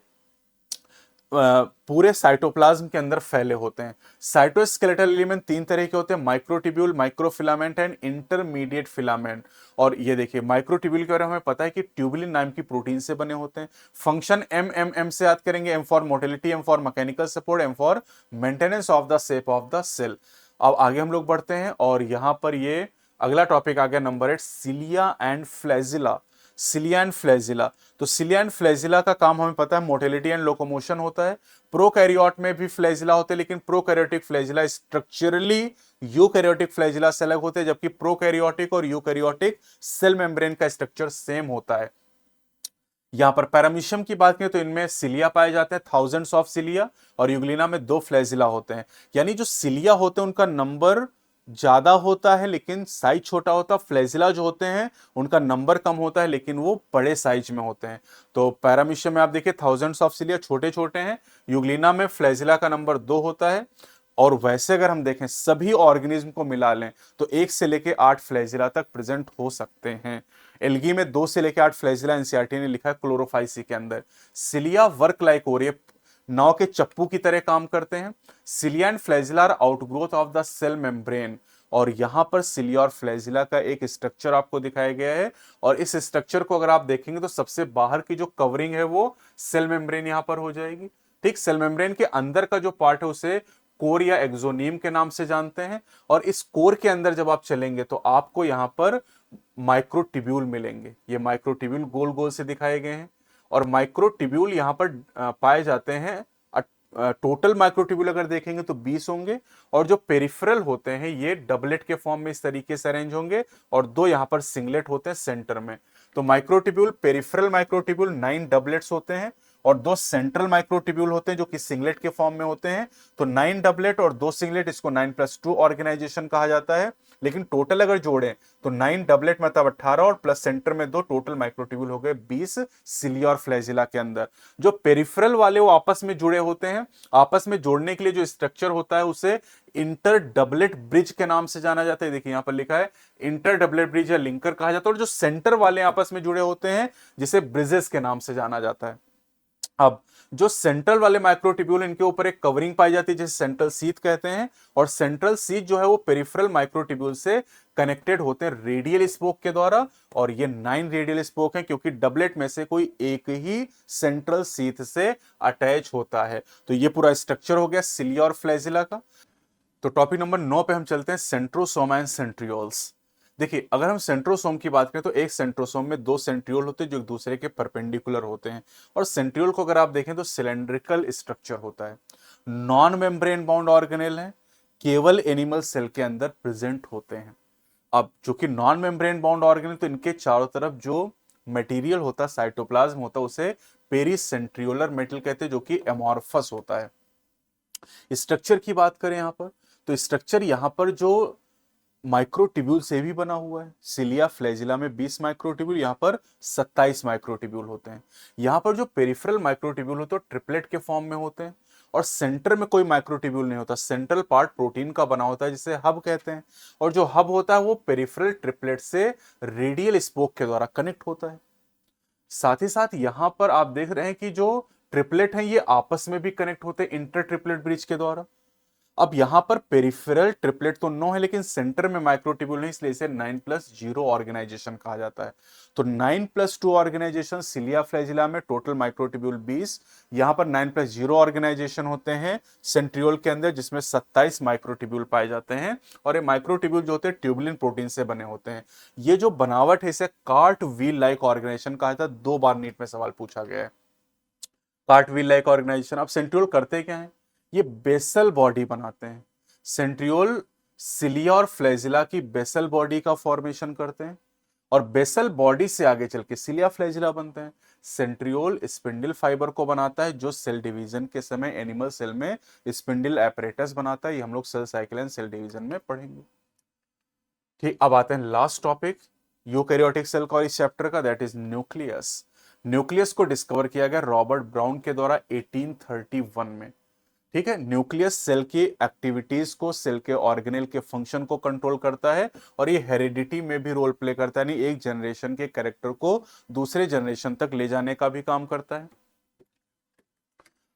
पूरे साइटोप्लाज्म के अंदर फैले होते हैं। साइटोस्केलेटल एलिमेंट 3 तरह के होते हैं, microtubule, microfilament and intermediate filament. और ये देखिए, माइक्रोट्यूब्यूल के बारे में हमें पता है कि ट्यूबुलिन नाम की प्रोटीन से बने होते हैं। फंक्शन एम से याद करेंगे, M for motility, M for mechanical support, M for maintenance of the shape of the cell. अब आगे हम लोग बढ़ते हैं, और यहां पर ये अगला टॉपिक आ गया number 8, cilia and flagella. Cilia and flagella, तो सिलिया एंड फ्लैजिला का काम हमें पता है, मोटिलिटी एंड लोकोमोशन होता है। प्रोकैरियोट में भी फ्लैजिला होते हैं, लेकिन prokaryotic flagella structurally eukaryotic flagella से अलग होते हैं, जबकि प्रोकैरियोटिक और यूकैरियोटिक सेल मेम्ब्रेन का स्ट्रक्चर सेम होता है। यहां पर पैरामीशियम की बात करें तो इनमें सिलिया पाए जाते हैं, थाउजेंड्स ऑफ सिलिया, और यूग्लिना में 2 फ्लैजिला होते हैं। यानी जो सिलिया होते हैं उनका नंबर ज्यादा होता है लेकिन साइज छोटा होता है। फ्लैजिला जो होते हैं उनका नंबर कम होता है लेकिन वो बड़े साइज में होते हैं। तो पैरामीशियम में आप देखिए थाउजेंड्स ऑफ सिलिया छोटे छोटे हैं, यूग्लिना में फ्लैजिला का नंबर 2 होता है। और वैसे अगर हम देखें सभी ऑर्गेनिज्म को मिला लें तो 1 से लेके 8 फ्लैजिला तक प्रेजेंट हो सकते हैं। एल्गी में 2 से लेके 8 फ्लैजिला एनसीईआरटी ने लिखा है क्लोरोफाइसी के अंदर। सिलिया वर्क लाइक ओरिया, नाव के चप्पू की तरह काम करते हैं। Cilia and flagella are outgrowth of the cell membrane, और यहां पर सिलिया और फ्लैजिला का एक स्ट्रक्चर आपको दिखाया गया है, और इस स्ट्रक्चर को अगर आप देखेंगे तो सबसे बाहर की जो कवरिंग है वो सेल मेम्ब्रेन यहां पर हो जाएगी। ठीक, सेल मेम्ब्रेन के अंदर का जो पार्ट है उसे कोर या एक्सोनियम के नाम से जानते हैं, और इस कोर के अंदर जब आप चलेंगे तो आपको यहां पर माइक्रोट्यूब्यूल मिलेंगे। ये माइक्रोट्यूब्यूल गोल गोल से दिखाए गए हैं, और माइक्रोट्यूब्यूल यहां पर पाए जाते हैं। टोटल माइक्रोट्यूब्यूल अगर देखेंगे तो 20 होंगे, और जो पेरिफेरल होते हैं ये डबलेट के फॉर्म में इस तरीके से अरेंज होंगे, और दो यहां पर सिंगलेट होते हैं सेंटर में। तो माइक्रोट्यूब्यूल, पेरिफेरल माइक्रोट्यूब्यूल 9 डबलेट्स होते हैं, और दो सेंट्रल माइक्रोट्यूब्यूल होते हैं जो कि सिंगलेट के फॉर्म में होते हैं। तो 9 डबलेट और 2 सिंगलेट, इसको 9+2 ऑर्गेनाइजेशन कहा जाता है। लेकिन टोटल अगर जोड़ें तो 9 डबलेट मतलब 18, और प्लस सेंटर में 2, टोटल माइक्रोट्यूब्यूल हो गए 20 सिलिया और फ्लैजिला के अंदर। जो पेरिफेरल वाले वो आपस में जुड़े होते हैं, आपस में जोड़ने के लिए जो स्ट्रक्चर होता है उसे इंटर डबलेट ब्रिज के नाम से जाना जाता है। देखिए यहां पर लिखा है इंटर डबलेट ब्रिज या लिंकर कहा जाता है, और जो सेंटर वाले आपस में जुड़े होते हैं जिसे ब्रिजेस के नाम से जाना जाता है। अब जो सेंट्रल वाले माइक्रोट्यूब्यूल, इनके ऊपर एक कवरिंग पाई जाती है जिसे सेंट्रल सीथ कहते हैं, और सेंट्रल सीथ जो है वो पेरिफेरल माइक्रोट्यूब्यूल से कनेक्टेड होते हैं रेडियल स्पोक के द्वारा, और ये 9 रेडियल स्पोक हैं क्योंकि डबलेट में से कोई एक ही सेंट्रल सीथ से अटैच होता है। तो ये पूरा स्ट्रक्चर हो गया सिलिया और फ्लैजिला का। तो टॉपिक नंबर 9 पे हम चलते हैं, सेंट्रोसोम एंड सेंट्रियोल्स। देखिए अगर हम सेंट्रोसोम की बात करें तो एक सेंट्रोसोम में 2 सेंट्रियोल होते हैं जो एक दूसरे के परपेंडिकुलर होते हैं, और सेंट्रियोल को अगर आप देखें तो सिलेंड्रिकल स्ट्रक्चर होता है, नॉन मेम्ब्रेन बाउंड ऑर्गेनेल है, केवल एनिमल सेल के अंदर प्रेजेंट होते हैं। अब जो कि नॉन मेम्ब्रेन बाउंड ऑर्गेनेल, तो इनके चारों तरफ जो मटेरियल होता है, साइटोप्लाज्म होता है, उसे पेरीसेंट्रियोलर मेटल कहते हैं जो कि एमॉर्फस होता है। स्ट्रक्चर की बात करें यहां पर, तो स्ट्रक्चर यहां पर जो माइक्रोट्यूब्यूल से भी बना हुआ है। सिलिया फ्लैजिला में 20 माइक्रोट्यूब्यूल, यहां पर 27 माइक्रोट्यूब्यूल होते हैं। यहां पर जो पेरिफेरल माइक्रोट्यूब्यूल होते हैं ट्रिपलेट के फॉर्म में होते हैं, और सेंटर में कोई माइक्रोट्यूब्यूल नहीं होता। सेंट्रल पार्ट प्रोटीन का बना होता है जिसे हब कहते हैं, और जो हब होता है वो पेरिफेरल ट्रिपलेट से रेडियल स्पोक के द्वारा कनेक्ट होता है। साथ ही साथ यहां पर आप देख रहे हैं कि जो ट्रिपलेट हैं ये आपस में भी कनेक्ट होते हैं इंटर ट्रिपलेट ब्रिज के द्वारा। अब यहां पर पेरिफेरल ट्रिपलेट तो 9 है, लेकिन सेंटर में माइक्रोट्यूब्यूल नहीं, इसलिए इसे 9+0 ऑर्गेनाइजेशन कहा जाता है। तो 9+2 ऑर्गेनाइजेशन सिलिया फ्लैजिला में, टोटल माइक्रोट्यूब्यूल 20, यहां पर 9+0 ऑर्गेनाइजेशन होते हैं सेंट्रियोल के अंदर जिसमें 27 माइक्रोट्यूब्यूल पाए जाते हैं, और ये माइक्रोट्यूब्यूल जो होते हैं ट्यूबुलिन प्रोटीन से बने होते हैं। ये जो बनावट है इसे कार्ट व्हील लाइक ऑर्गेनाइजेशन कहा जाता है। 2 बार नीट में सवाल पूछा गया है, कार्ट व्हील लाइक ऑर्गेनाइजेशन। अब सेंट्रियोल करते क्या है, ये बेसल बॉडी बनाते हैं। सेंट्रियोल सिलिया और फ्लैजिला की बेसल बॉडी का फॉर्मेशन करते हैं, और बेसल बॉडी से आगे चल के सिलिया फ्लैजिला बनते हैं। सेंट्रियोल स्पिंडल फाइबर को बनाता है जो सेल डिवीजन के समय एनिमल सेल में स्पिंडल एपरेटस बनाता है। ये हम लोग cell cycle and cell division में पढ़ेंगे। ठीक, अब आते हैं लास्ट टॉपिक यूकैरियोटिक सेल का इस चैप्टर का, दैट इज न्यूक्लियस। न्यूक्लियस को डिस्कवर किया गया रॉबर्ट ब्राउन के द्वारा 1831 में। ठीक है, न्यूक्लियस सेल की एक्टिविटीज को, सेल के ऑर्गेनेल के फंक्शन को कंट्रोल करता है, और ये हेरिडिटी में भी रोल प्ले करता है, यानी एक जनरेशन के कैरेक्टर को दूसरे जनरेशन तक ले जाने का भी काम करता है।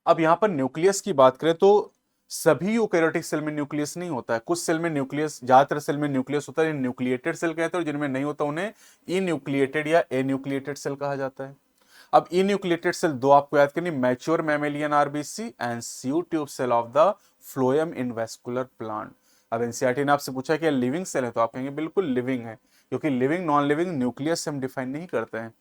अब यहां पर न्यूक्लियस की बात करें तो सभी यूकैरियोटिक सेल में न्यूक्लियस नहीं होता है। कुछ सेल में न्यूक्लियस, ज्यादातर सेल में न्यूक्लियस होता है, न्यूक्लिएटेड सेल कहते हैं, और जिनमें नहीं होता उन्हें इन्यूक्लिएटेड या एन्यूक्लिएटेड सेल कहा जाता है। अब इन्यूक्लिएटेड सेल 2 आपको याद करनी, mature mammalian RBC and sieve tube cell of the phloem in vascular plant. अब एनसीईआरटी ने आपसे पूछा कि लिविंग सेल है, तो आप कहेंगे बिल्कुल लिविंग है, क्योंकि लिविंग नॉन लिविंग न्यूक्लियस से हम डिफाइन नहीं करते हैं।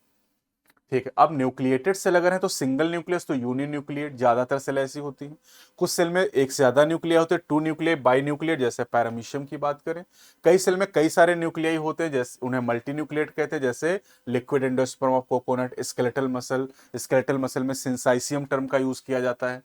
ठीक है, अब न्यूक्लिएटेड सेल अगर है तो सिंगल न्यूक्लियस, तो यूनिन्यूक्लिएट, ज्यादातर सेल ऐसी होती हैं। कुछ सेल में एक से ज्यादा न्यूक्लिया होते हैं, 2 न्यूक्लिया, बाई न्यूक्लिएट, जैसे पैरामीशियम की बात करें। कई सेल में कई सारे न्यूक्लियाई होते हैं, जैसे उन्हें मल्टी न्यूक्लिएट कहते हैं, जैसे liquid endosperm of coconut, skeletal muscle. Skeletal muscle में सिंसाइसियम टर्म का यूज किया जाता है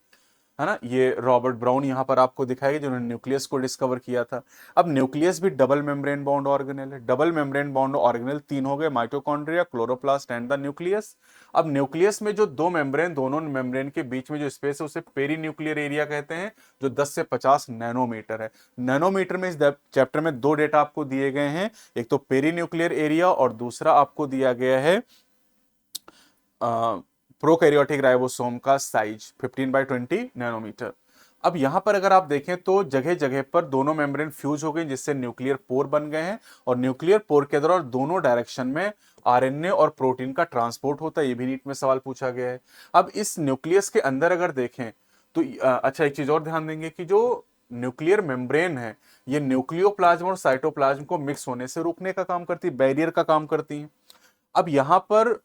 ना। ये रॉबर्ट ब्राउन यहां पर आपको दिखाएगा जिन्होंने न्यूक्लियस को डिस्कवर किया था। अब न्यूक्लियस भी डबल मेम्ब्रेन बाउंड ऑर्गेनेल है। डबल मेम्ब्रेन बाउंड ऑर्गेनेल 3 हो गए, mitochondria, chloroplast and the nucleus. अब न्यूक्लियस में जो 2 मेम्ब्रेन, दोनों मेम्ब्रेन के बीच में जो स्पेस है उसे पेरी न्यूक्लियर एरिया कहते हैं, जो 10 से 50 नैनोमीटर है। नैनोमीटर में इस चैप्टर में 2 डेटा आपको दिए गए हैं, एक तो पेरी न्यूक्लियर एरिया और दूसरा आपको दिया गया है प्रोकैरियोटिक राइबोसोम का साइज 15/20 नैनोमीटर। अब यहां पर अगर आप देखें तो जगह जगह पर दोनों मेम्ब्रेन फ्यूज हो गई, जिससे न्यूक्लियर पोर बन गए हैं, और न्यूक्लियर पोर के दौरान दोनों डायरेक्शन में आरएनए और प्रोटीन का ट्रांसपोर्ट होता है। ये भी नीट में सवाल पूछा गया है। अब इस न्यूक्लियस के अंदर अगर देखें तो अच्छा, एक चीज और ध्यान देंगे कि जो न्यूक्लियर मेम्ब्रेन है, ये न्यूक्लियोप्लाज्म और साइटोप्लाज्म को मिक्स होने से रोकने का काम करती है, बैरियर का काम करती है। अब यहां पर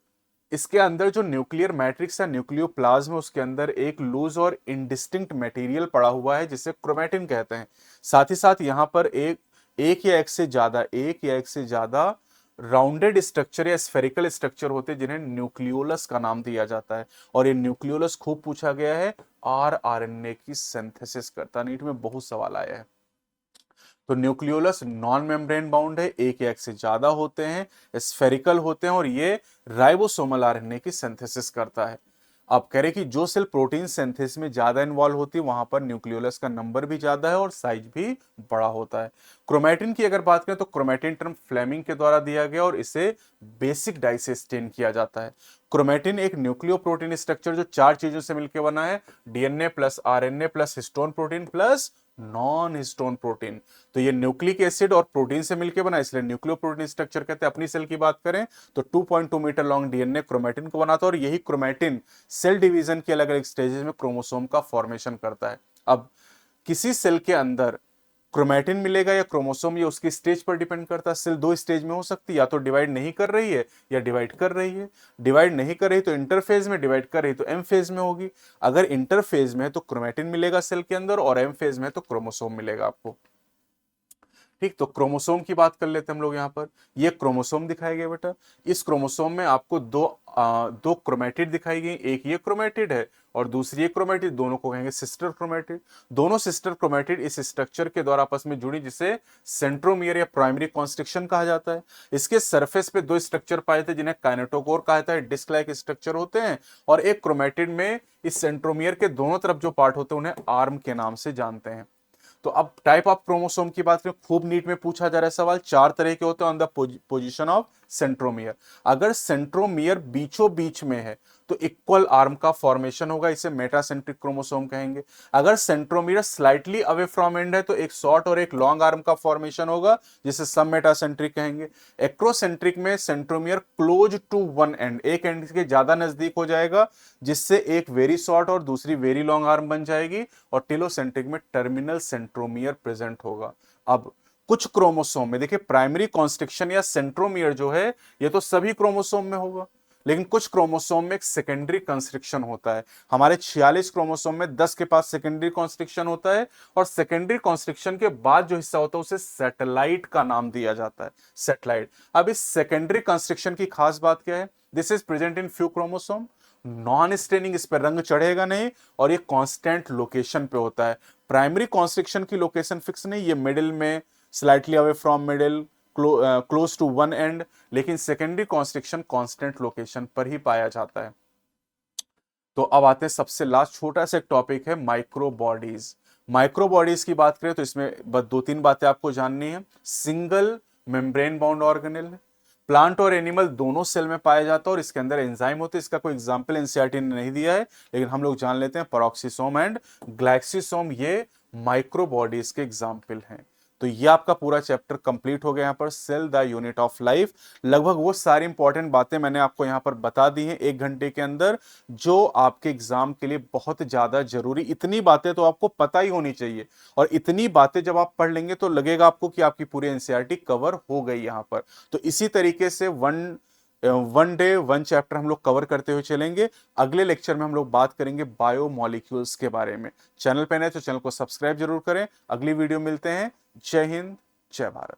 इसके अंदर जो न्यूक्लियर मैट्रिक्स है, न्यूक्लियोप्लाज्म है, उसके अंदर एक लूज और इनडिस्टिंक्ट मटेरियल पड़ा हुआ है जिसे क्रोमैटिन कहते हैं। साथ ही साथ यहां पर एक या एक से ज्यादा राउंडेड स्ट्रक्चर या स्फेरिकल स्ट्रक्चर होते हैं जिन्हें न्यूक्लियोलस का नाम दिया जाता है। और ये न्यूक्लियोलस खूब पूछा गया है, आरएनए की सिंथेसिस करता, नीट में बहुत सवाल आया है। तो न्यूक्लियोलस नॉन मेम्ब्रेन बाउंड है, एक या एक से ज्यादा होते हैं, स्फेरिकल होते हैं, और ये राइबोसोमल आरएनए की सिंथेसिस करता है। आप कह रहे कि जो सेल प्रोटीन सिंथेसिस में ज्यादा इन्वॉल्व होती है वहां पर न्यूक्लियोलस का नंबर भी ज्यादा है और साइज भी बड़ा होता है। क्रोमैटिन की अगर बात करें तो क्रोमैटिन टर्म फ्लेमिंग के द्वारा दिया गया और इसे बेसिक डाई से स्टेन किया जाता है। क्रोमैटिन एक न्यूक्लियो प्रोटीन स्ट्रक्चर जो 4 चीजों से मिलकर बना है, DNA plus RNA plus histone protein plus non histone protein. तो ये न्यूक्लिक एसिड और प्रोटीन से मिलकर बना, इसलिए न्यूक्लियो प्रोटीन स्ट्रक्चर कहते हैं। अपनी सेल की बात करें तो 2.2 मीटर लॉन्ग डीएनए क्रोमैटिन को बनाता है, और यही क्रोमैटिन सेल डिवीजन के अलग अलग स्टेजेस में क्रोमोसोम का फॉर्मेशन करता है। अब किसी सेल के अंदर क्रोमैटिन मिलेगा या क्रोमोसोम, ये उसकी स्टेज पर डिपेंड करता है। सेल 2 स्टेज में हो सकती है, या तो डिवाइड नहीं कर रही है या डिवाइड कर रही है। डिवाइड नहीं कर रही तो इंटरफेज में, डिवाइड कर रही तो एम फेज में होगी। अगर इंटरफेज में है तो क्रोमैटिन मिलेगा सेल के अंदर, और एम फेज में है तो क्रोमोसोम मिलेगा आपको। ठीक, तो क्रोमोसोम की बात कर लेते हैं हम लोग। यहाँ पर ये क्रोमोसोम दिखाए गए बेटा। इस क्रोमोसोम में आपको दो क्रोमेटिड दिखाई गई, एक ये क्रोमेटिड है और दूसरी ये क्रोमेटिड, दोनों को कहेंगे सिस्टर क्रोमेटिड। दोनों सिस्टर क्रोमेटिड इस स्ट्रक्चर के द्वारा आपस में जुड़ी, जिसे सेंट्रोमियर या प्राइमरी कॉन्स्ट्रिक्शन कहा जाता है। इसके सरफेस पे 2 स्ट्रक्चर पाए जाते हैं जिन्हें काइनेटोकोर कहा जाता है, डिस्क लाइक स्ट्रक्चर होते हैं। और एक क्रोमेटिड में इस सेंट्रोमियर के दोनों तरफ जो पार्ट होते हैं उन्हें आर्म के नाम से जानते हैं। तो अब टाइप ऑफ क्रोमोसोम की बात करें, खूब नीट में पूछा जा रहा है सवाल। 4 तरह के होते हैं on the position of centromere. अगर सेंट्रोमियर बीचों बीच में है तो इक्वल आर्म का फॉर्मेशन होगा, इसे मेटासेंट्रिक क्रोमोसोम कहेंगे। अगर centromere slightly away from and है तो एक शॉर्ट और एक लॉन्ग आर्म का फॉर्मेशन होगा, जिसे सब मेटासेंट्रिक कहेंगे। एक्रोसेंट्रिक में centromere close to one end, एक एंड के ज्यादा नजदीक हो जाएगा, जिससे एक वेरी शॉर्ट और दूसरी वेरी लॉन्ग आर्म बन जाएगी। और टेलोसेंट्रिक में टर्मिनल सेंट्रोमियर प्रेजेंट होगा। अब कुछ क्रोमोसोम में देखिए, प्राइमरी कॉन्स्ट्रिक्शन या सेंट्रोमियर जो है ये तो सभी क्रोमोसोम में होगा, लेकिन कुछ क्रोमोसोम में एक सेकेंडरी कंस्ट्रिक्शन होता है। हमारे 46 क्रोमोसोम में 10 के पास सेकेंडरी कंस्ट्रिक्शन होता है, और सेकेंडरी कंस्ट्रिक्शन के बाद जो हिस्सा होता है उसे सैटेलाइट का नाम दिया जाता है, सैटेलाइट। अब इस सेकेंडरी कंस्ट्रिक्शन की खास बात क्या है? This is present in few chromosome, non staining, इस पर रंग चढ़ेगा नहीं, और ये कांस्टेंट लोकेशन पे होता है। प्राइमरी कॉन्स्ट्रिक्शन की लोकेशन फिक्स नहीं, ये मिडिल में, slightly away from middle, close to one end, लेकिन सेकेंडरी कॉन्स्ट्रिक्शन कांस्टेंट लोकेशन पर ही पाया जाता है। तो अब आते हैं सबसे लास्ट छोटा सा एक टॉपिक है, माइक्रोबॉडीज। माइक्रोबॉडीज की बात करें तो इसमें बस 2-3 बातें आपको जाननी है। Single membrane bound organelle, plant और एनिमल दोनों सेल में पाया जाता है और इसके अंदर एंजाइम होते हैं। इसका कोई एग्जांपल एनसीईआरटी ने नहीं दिया है, लेकिन हम लोग जान लेते हैं, पेरोक्सिसोम एंड ग्लाइक्सिसोम ये माइक्रोबॉडीज के एग्जाम्पल हैं। तो ये आपका पूरा चैप्टर कंप्लीट हो गया। यहाँ पर cell the unit of life, लगभग वो सारी इंपॉर्टेंट बातें मैंने आपको यहाँ पर बता दी हैं 1 घंटे के अंदर, जो आपके एग्जाम के लिए बहुत ज्यादा जरूरी। इतनी बातें तो आपको पता ही होनी चाहिए, और इतनी बातें जब आप पढ़ लेंगे तो लगेगा आपको कि आपकी पूरी एनसीईआरटी कवर हो गई यहाँ पर। तो इसी तरीके से वन डे वन चैप्टर हम लोग कवर करते हुए चलेंगे। अगले लेक्चर में हम लोग बात करेंगे बायोमोलिक्यूल्स के बारे में। चैनल पे नए तो चैनल को सब्सक्राइब जरूर करें। अगली वीडियो मिलते हैं। जय हिंद, जय भारत।